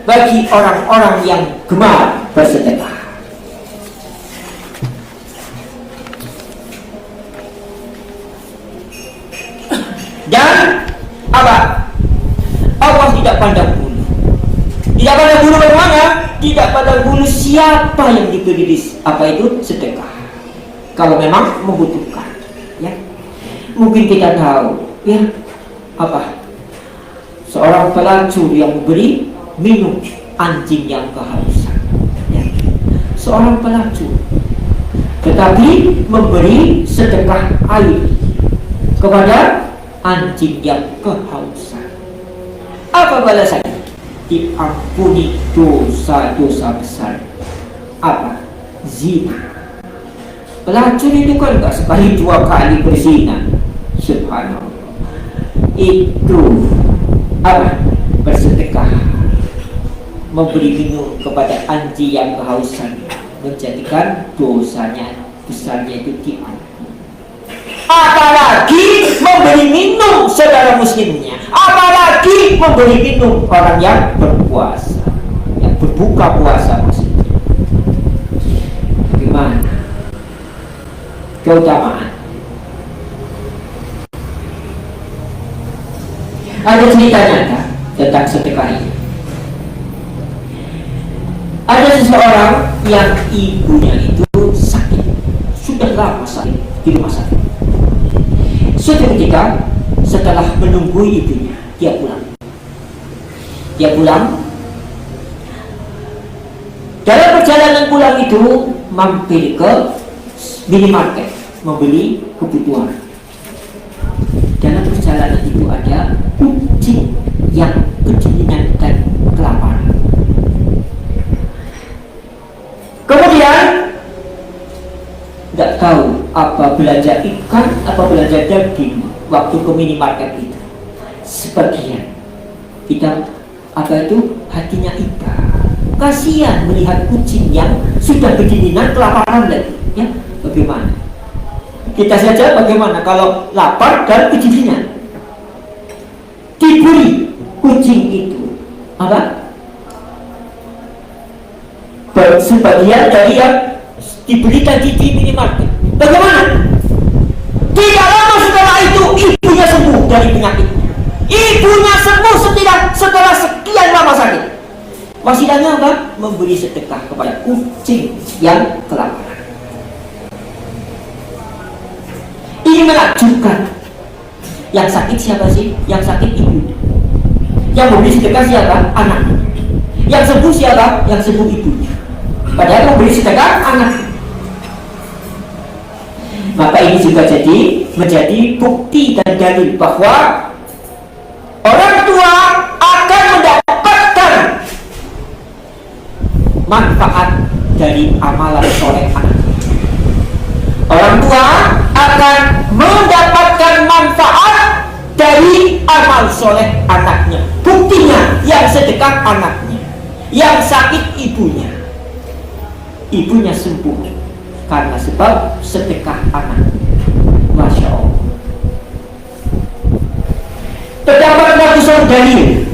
bagi orang-orang yang gemar bersedekah. Dan apa? Allah tidak pandang bulu. Tidak pandang bulu bagaimana? Tidak pandang bulu siapa yang diberi sedekah. Kalau memang membutuhkan, ya. Mungkin kita tahu, ya, seorang pelacur yang memberi minum anjing yang kehausan, ya. Seorang pelacur tetapi memberi sedekah air kepada anjing yang kehausan. Apa balasannya? Diampuni dosa-dosa besar. Apa? Zina. Pelacur itu kan gak sekali 2 kali berzina. Subhanallah. Itu bersedekah, memberi minum kepada anjing yang kehausan, menjadikan dosanya besarnya itu diampuni. Apalagi memberi minum saudara muslimnya, apalagi memberi minum orang yang berpuasa, yang berbuka puasa maksudnya. Bagaimana keutamaan? Ada cerita nyata tentang sedekah ini. Ada seseorang yang ibunya itu sakit, sudah lama sakit di rumah sakit. Suatu ketika setelah menunggu ibunya, dia pulang. Dalam perjalanan pulang itu mampir ke minimarket membeli kebutuhan. Dalam perjalanan itu ada kucing yang kedinginan dan kelaparan. Kemudian tidak tahu apa belanja ikan, apa belanja daging waktu ke minimarket itu. Sebagian kita hatinya iba, kasihan melihat kucing yang sudah kedinginan kelaparan lagi, ya. Bagaimana kita saja, bagaimana kalau lapar dan kedinginan? Diberi kucing itu sebagian dari yang dibeli tadi di minimarket. Bagaimana? Tidak lama setelah itu ibunya sembuh dari penyakitnya. Ibunya sembuh setelah sekian lama sakit. Wasilahnya apa? Memberi sedekah kepada kucing yang kelaparan. Ini menakjubkan. Yang sakit siapa sih? Yang sakit ibunya. Yang memberi sedekah siapa? Anaknya. Yang sembuh siapa? Yang sembuh ibunya. Padahal memberi sedekah anaknya. Maka ini juga menjadi bukti dan dalil bahwa orang tua akan mendapatkan manfaat dari amalan soleh anaknya. Orang tua akan mendapatkan manfaat dari amal soleh anaknya. Buktinya yang sedekah anaknya, yang sakit ibunya. Ibunya sembuh karena sebab sedekah anak. Masya Allah. Terdapat ratusan dalil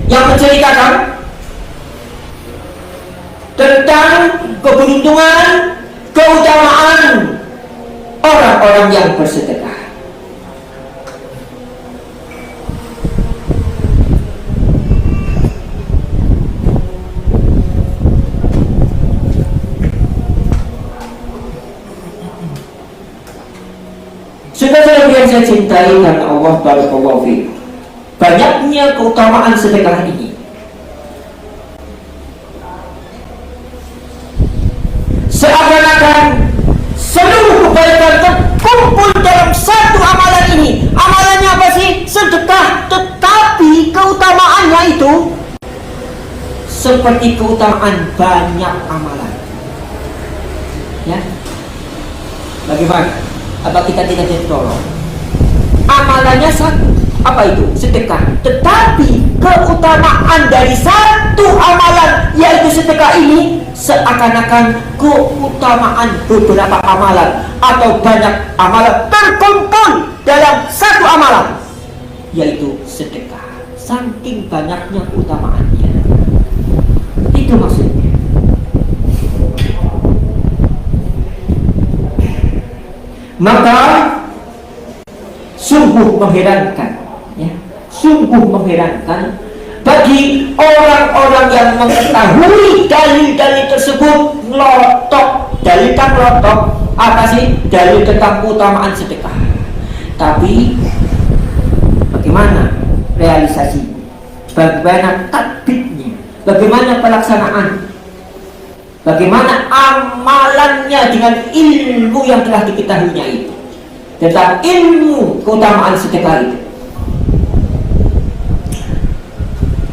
yang menceritakan tentang keberuntungan, keutamaan orang-orang yang bersedekah. yang saya cintai karena Allah barakallahu fiik, banyaknya keutamaan sedekah ini. Seakan-akan seluruh kebaikan terkumpul dalam satu amalan ini. Amalannya apa sih? Sedekah. Tetapi keutamaannya itu seperti keutamaan banyak amalan. Ya, bagaimana? Apa kita tidak ditolong? Amalannya apa itu? Sedekah. Tetapi keutamaan dari satu amalan, yaitu sedekah ini, seakan-akan keutamaan beberapa amalan atau banyak amalan terkumpul dalam satu amalan, yaitu sedekah. Saking banyaknya keutamaannya. Itu maksudnya. Maka sungguh mengherankan, ya, sungguh mengherankan bagi orang-orang yang mengetahui dalil-dalil tersebut ngelotok. Dalil kan ngelotok apa sih? Dalil tentang keutamaan sedekah. Tapi bagaimana realisasi? Bagaimana tatbiknya? Bagaimana pelaksanaan? Bagaimana amalannya dengan ilmu yang telah diketahuinya itu, tentang ilmu keutamaan sedekah itu.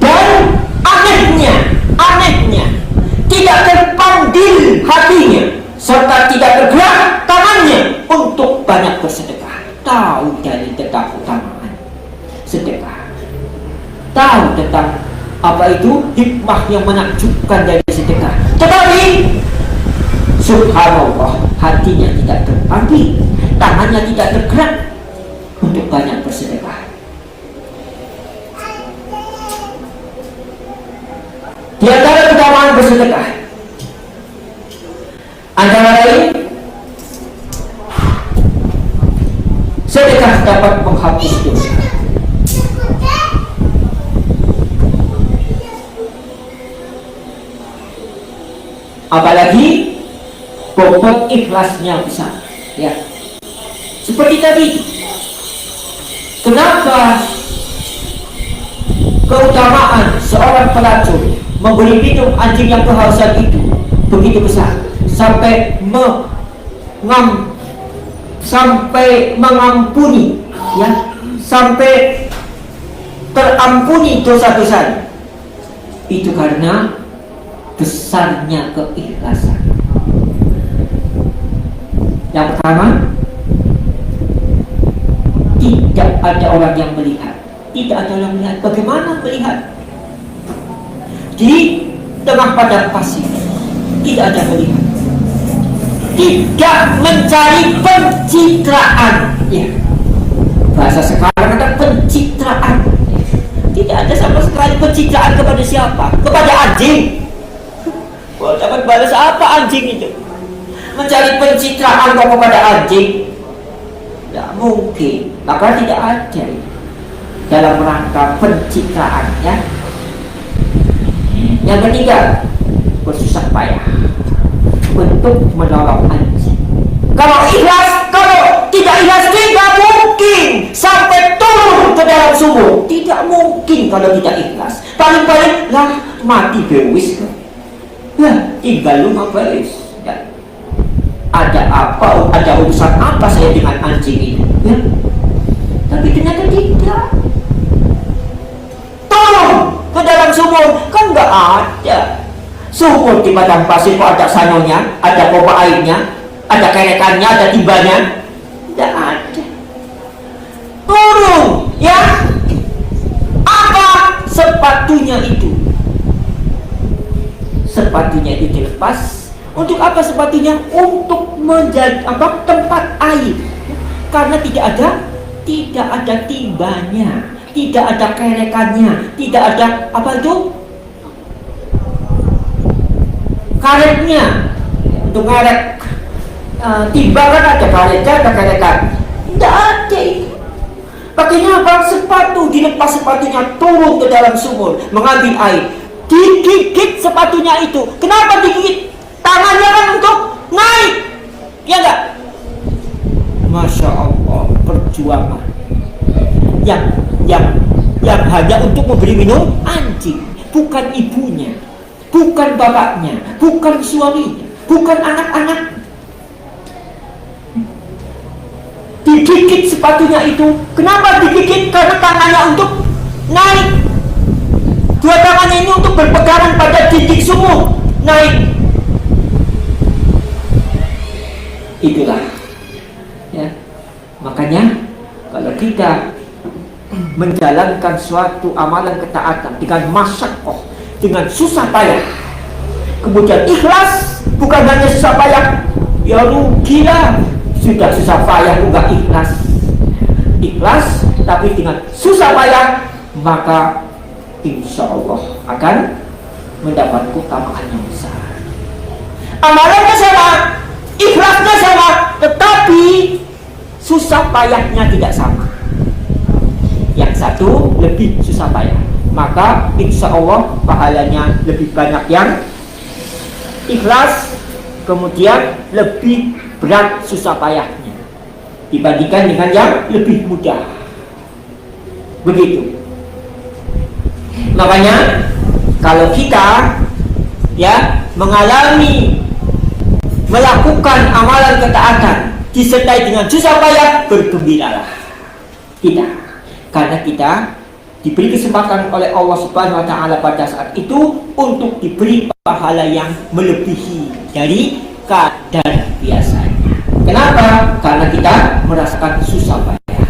Dan anehnya tidak terpanggil hatinya serta tidak tergerak tangannya untuk banyak bersedekah. Tahu dari tentang keutamaan sedekah, tahu tentang apa itu hikmah yang menakjubkan dari sedekah, tetapi subhanallah, hatinya tidak terpanggil, tangannya tidak tergerak untuk banyak bersedekah. Di antara keutamaan bersedekah antara lain, sedekah dapat menghapus dosa. Apalagi bobot ikhlasnya besar, ya. Seperti tadi, kenapa keutamaan seorang pelacur memberi minum anjing yang kehausan itu begitu besar sampai mengampuni, ya, sampai terampuni dosa-dosanya? Itu karena besarnya keikhlasan. Yang pertama, tidak ada orang yang melihat. Tidak ada orang melihat. Bagaimana melihat? Di tengah padang pasir, tidak ada melihat. Tidak mencari pencitraan, ya. Bahasa sekarang ada pencitraan. Tidak ada sama sekali pencitraan kepada siapa? Kepada anjing. Wah, dapat balas apa anjing itu? Mencari pencitraan kok kepada anjing? Tidak mungkin. Maka tidak ada dalam rangka pencitraan, ya. Yang ketiga, bersusah payah untuk menolong anjing. Kalau ikhlas, kalau tidak ikhlas, tidak mungkin sampai turun ke dalam sumur. Tidak mungkin kalau tidak ikhlas. Paling-paling lah mati bewis. Nah, tinggal lu ngapain? Ya. Ada apa? Ada urusan apa saya dengan anjing ini? Ya. Tapi ternyata tidak. Tolong ke dalam sumur, kan nggak ada. Sumur di padang pasir kok ada sanonya, ada pompa airnya, ada kerekannya, ada timbanya? Tidak ada. Turun, ya. Apa sepatunya itu? Sepatunya itu dilepas. Untuk apa sepatunya? Untuk menjadi tempat air. Karena tidak ada timbanya, tidak ada kerekannya, tidak ada karetnya. Untuk ngerek timba kan ada karetnya, ada kerekan. Tidak ada itu. Pakainya apa? Sepatu, dilepas sepatunya, turun ke dalam sumur, mengambil air. Digigit sepatunya itu. Kenapa digigit? Tangannya kan untuk naik, ya enggak? Masya Allah, perjuangan yang hanya untuk memberi minum anjing, bukan ibunya, bukan bapaknya, bukan suaminya, bukan anak-anak. Digigit sepatunya itu. Kenapa digigit? Karena tangannya untuk naik. Dua tangannya ini untuk berpegangan pada titik sumur, naik. Itulah ya. Makanya kalau kita menjalankan suatu amalan ketaatan dengan masyakoh, dengan susah payah, kemudian ikhlas, bukan hanya susah payah, ya rugilah. Sudah susah payah enggak ikhlas. Ikhlas tapi dengan susah payah, maka insya Allah akan mendapat keutamaan yang besar. Amalannya sama, ikhlasnya sama, tetapi susah payahnya tidak sama. Yang satu lebih susah payah, maka insya Allah pahalanya lebih banyak yang ikhlas, kemudian lebih berat susah payahnya dibandingkan dengan yang lebih mudah. Begitu. Makanya kalau kita ya melakukan amalan ketaatan disertai dengan susah payah, bergembiralah kita, karena kita diberi kesempatan oleh Allah Subhanahu wa taala pada saat itu untuk diberi pahala yang melebihi dari kadar biasanya. Kenapa? Karena kita merasakan susah payah.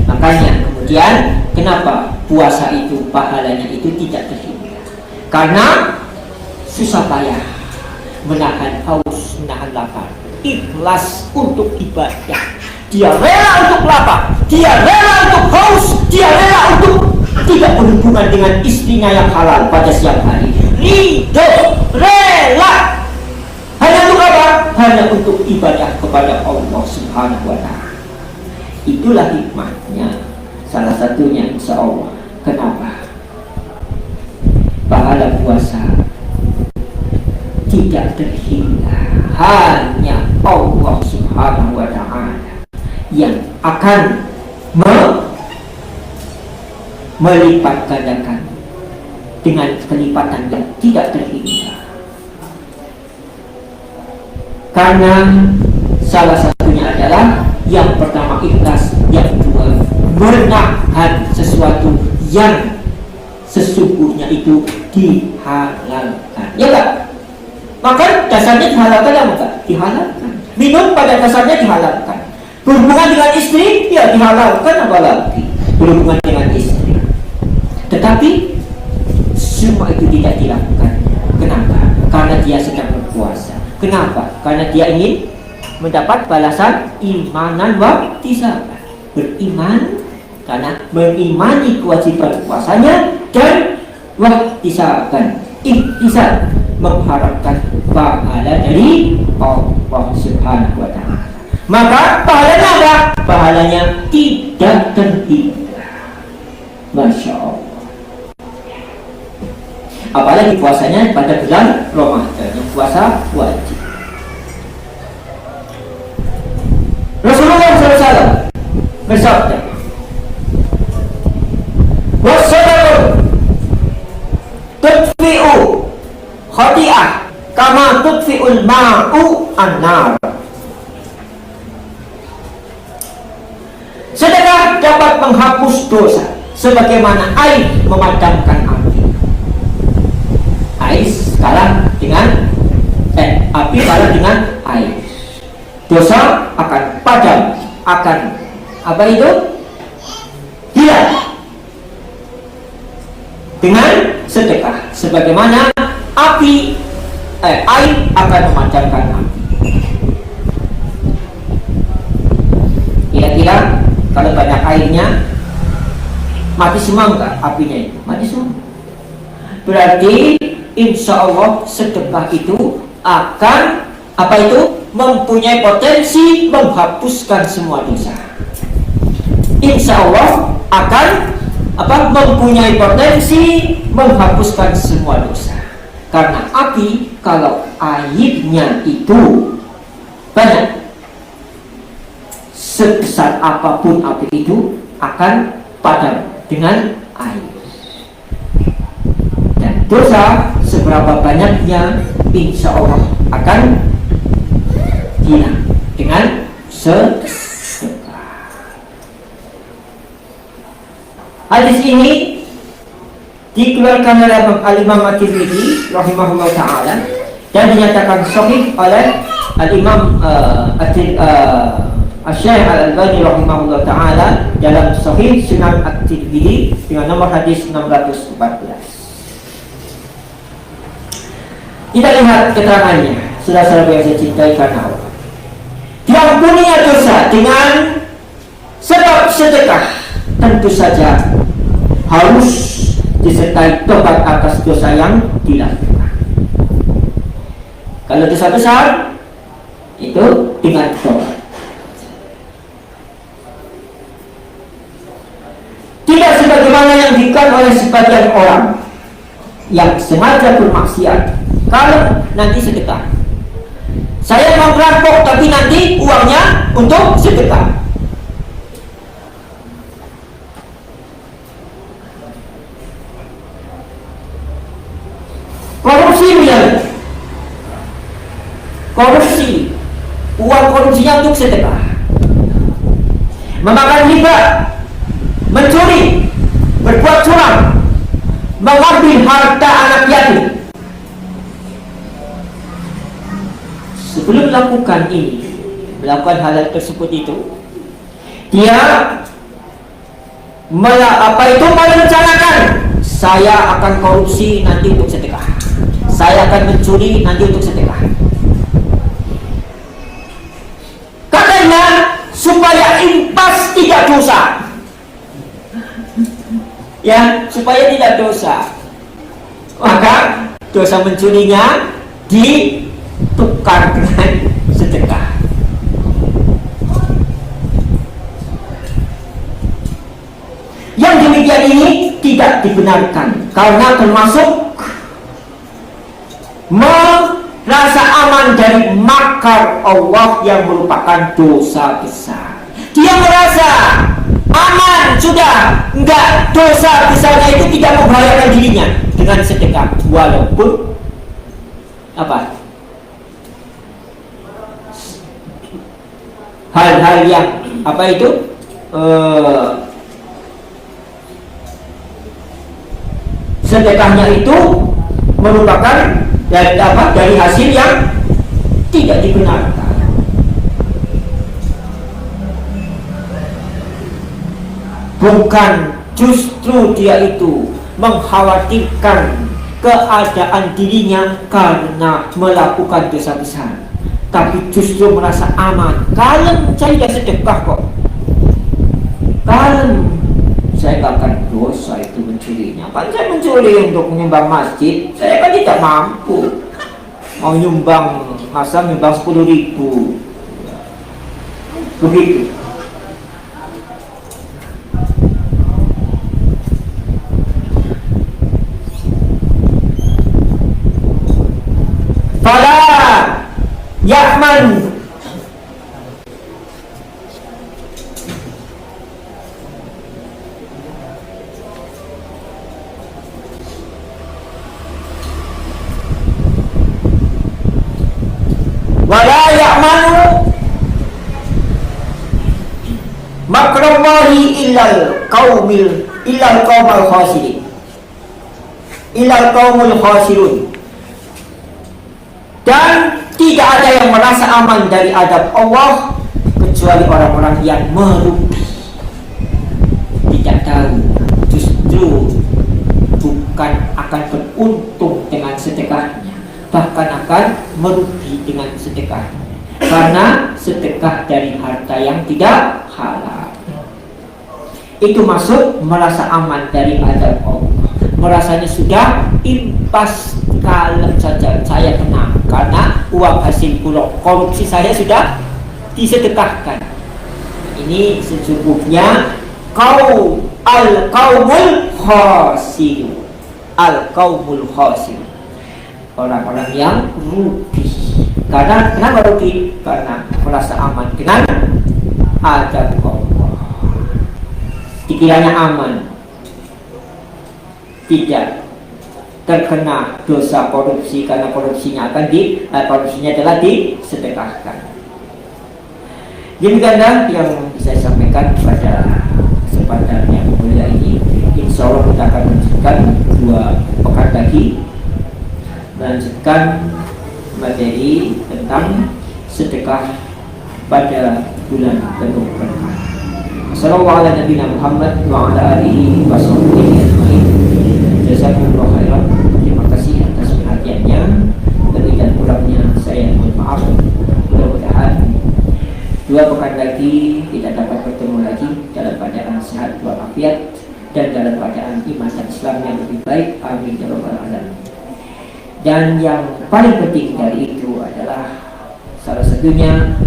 Makanya kemudian kenapa puasa itu pahalanya itu tidak terhingga? Karena susah payah, menahan haus, menahan lapar, ikhlas untuk ibadah. Dia rela untuk lapar, dia rela untuk haus, dia rela untuk tidak berhubungan dengan istrinya yang halal pada siang hari. Ridho, rela. Hanya untuk apa? Hanya untuk ibadah kepada Allah Subhanahu wa ta'ala. Itulah hikmahnya. Salah satunya insya Allah. Kenapa? Pahala puasa tidak terhingga. Hanya Allah Subhanahu wa ta'ala yang akan melipat gandakan dengan kelipatan yang tidak terhingga. Karena salah satunya adalah yang pertama ikhlas, yang kedua menahan sesuatu yang sesungguhnya itu dihalalkan. Ya enggak? Makan dasarnya dihalalkan ya enggak? Dihalalkan. Minum pada dasarnya dihalalkan. Berhubungan dengan istri ya dihalalkan, apalagi berhubungan dengan istri. Tetapi semua itu tidak dilakukan. Kenapa? Karena dia sedang berpuasa. Kenapa? Karena dia ingin mendapat balasan imanan wa ihtisaban. Beriman karena mengimani kewajiban puasanya, dan wa ihtisaban, ihtisab, mengharapkan pahala dari Allah Subhanahu wa ta'ala. Maka pahalanya apa? Pahalanya tidak terhingga. Masya Allah. Apalagi puasanya pada bulan Ramadan, yang puasa wajib. Rasulullah SAW bersabda, "Wassadaqah tudfi'u khati'ah kama tudfi'ul ma'u an-nar." Sedekah dapat menghapus dosa sebagaimana air memadamkan api. Api kalah dengan air. Dosa akan padam, akan apa itu? Hilang dengan sedekah, sebagaimana air akan memadamkan api. Kira-kira kalau banyak airnya, mati semua enggak apinya itu? Mati semua. Berarti insya Allah sedekah itu akan apa itu? Mempunyai potensi menghapuskan semua dosa. Insya Allah akan mempunyai potensi menghapuskan semua dosa. Karena api kalau airnya itu banyak, sebesar apapun api itu akan padam dengan air. Dan dosa seberapa banyaknya insya Allah akan hilang dengan sedekah. Hadis ini dikeluarkan oleh Al-Imam At-Tirmidzi rahimahullah ta'ala dan dinyatakan sahih oleh Al-Imam Asy-Syaikh Al-Albani rahimahullah ta'ala dalam Sahih Sunan At-Tirmidzi dengan nomor hadis 614. Kita lihat keterangannya, saudara-saudara yang saya cintai karena Allah. Diampuninya dosa dengan sebab sedekah, tentu saja harus disertai tobat atas dosa yang dilakukan. Kalau dosa besar itu dengan tobat. Tidak sebagaimana yang dikatakan oleh sebagian orang yang sengaja bermaksiat. Kalau nanti sedekah, saya mau merampok tapi nanti uangnya untuk sedekah. Korupsi misalnya, korupsi, uang korupsinya untuk sedekah. Memakan riba, mencuri, berbuat curang, mengambil harta anak yatim. Sebelum melakukan ini, melakukan hal tersebut itu, dia merencanakan, saya akan korupsi nanti untuk sedekah, saya akan mencuri nanti untuk sedekah. Katanya supaya impas tidak dosa, ya, supaya tidak dosa, maka dosa mencurinya ditukar dengan sedekah. Yang demikian ini tidak dibenarkan karena termasuk merasa aman dari makar Allah yang merupakan dosa besar. Dia merasa aman sudah, enggak, dosa besarnya itu tidak membahayakan dirinya dengan sedekah, walaupun apa? Hal-hal yang apa itu? Sedekahnya itu merupakan dari apa? Dari hasil yang tidak dibenarkan. Bukan, justru dia itu mengkhawatirkan keadaan dirinya karena melakukan dosa besar, tapi justru merasa aman. Kalem, saya tidak sedekah kok. Kalem, saya gak akan dosa itu mencurinya. Kan saya mencuri untuk menyumbang masjid, saya kan tidak mampu. Mau nyumbang, masa nyumbang 10.000. Begitu. Fala ya'man wala ya'manu makrallahi illal qaumul khasirun. Dan tidak ada yang merasa aman dari adab Allah kecuali orang-orang yang merugi. Tidak tahu justru bukan akan beruntung dengan sedekahnya, bahkan akan merugi dengan sedekahnya, karena sedekah dari harta yang tidak halal. Itu masuk merasa aman dari adab Allah, merasanya sudah impas, kalem saja, saya tenang karena uang hasil korupsi saya sudah disedekahkan. Ini sesungguhnya al-qaumul khasirun, orang-orang yang rugi. Karena kenapa rugi? Karena merasa aman dengan adab Allah. Dikiranya aman, tidak terkena dosa korupsi, karena korupsinya adalah disedekahkan. Demikianlah yang saya sampaikan pada kesempatan yang mulia ini. Insya Allah kita akan melanjutkan 2 pekan lagi, melanjutkan materi tentang sedekah pada bulan penuh berkah. Assalamualaikum warahmatullahi wabarakatuh wa ala alihi wa sahbihi ajma'in. Jazakumullah khairan. Terima kasih atas perhatiannya. Lebih dan kurangnya saya mohon maaf. Mudah-mudahan 2 pekan lagi kita dapat bertemu lagi dalam keadaan sehat walafiat dan dalam keadaan iman dan Islam yang lebih baik. Amin ya rabbal alamin. Dan yang paling penting dari itu adalah salah satunya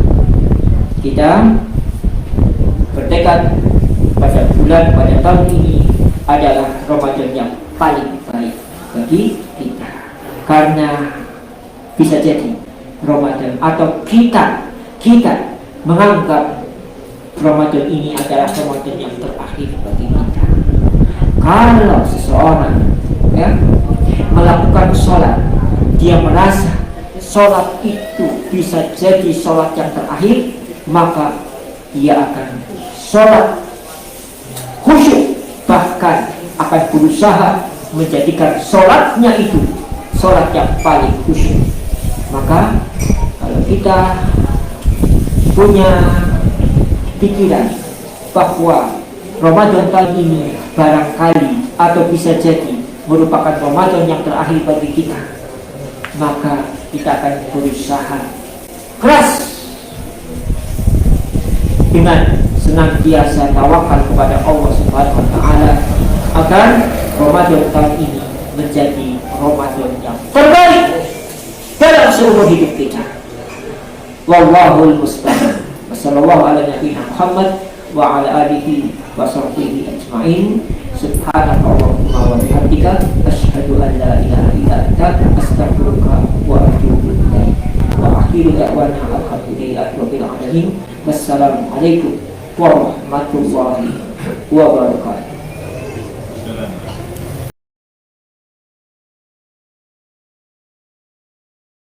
kita bertekad pada tahun ini adalah Ramadan yang paling baik bagi kita, karena bisa jadi Ramadan atau kita menganggap Ramadan ini adalah Ramadan yang terakhir bagi kita. Kalau seseorang melakukan sholat, dia merasa sholat itu bisa jadi sholat yang terakhir, maka dia akan sholat khusyuk, bahkan akan berusaha menjadikan sholatnya itu sholat yang paling khusyuk. Maka kalau kita punya pikiran bahwa Ramadan tahun ini barangkali atau bisa jadi merupakan Ramadan yang terakhir bagi kita, maka kita akan berusaha keras dengan senantiasa tawakal kepada Allah Subhanahu wa taala agar Ramadan tahun ini menjadi Ramadan yang terbaik dalam seumur hidup kita. Wallahul musta'an. Wassallallahu ala nabiyyina Muhammad wa ala alihi wa sahbihi ajma'in. Subhanakallahumma wa bihamdika asyhadu an la ilaha illa anta astaghfiruka wa atubu ilaik. Wa akhiru da'wana alhamdulillahi rabbil alamin. Wassalamualaikum warahmatullahi wabarakatuh.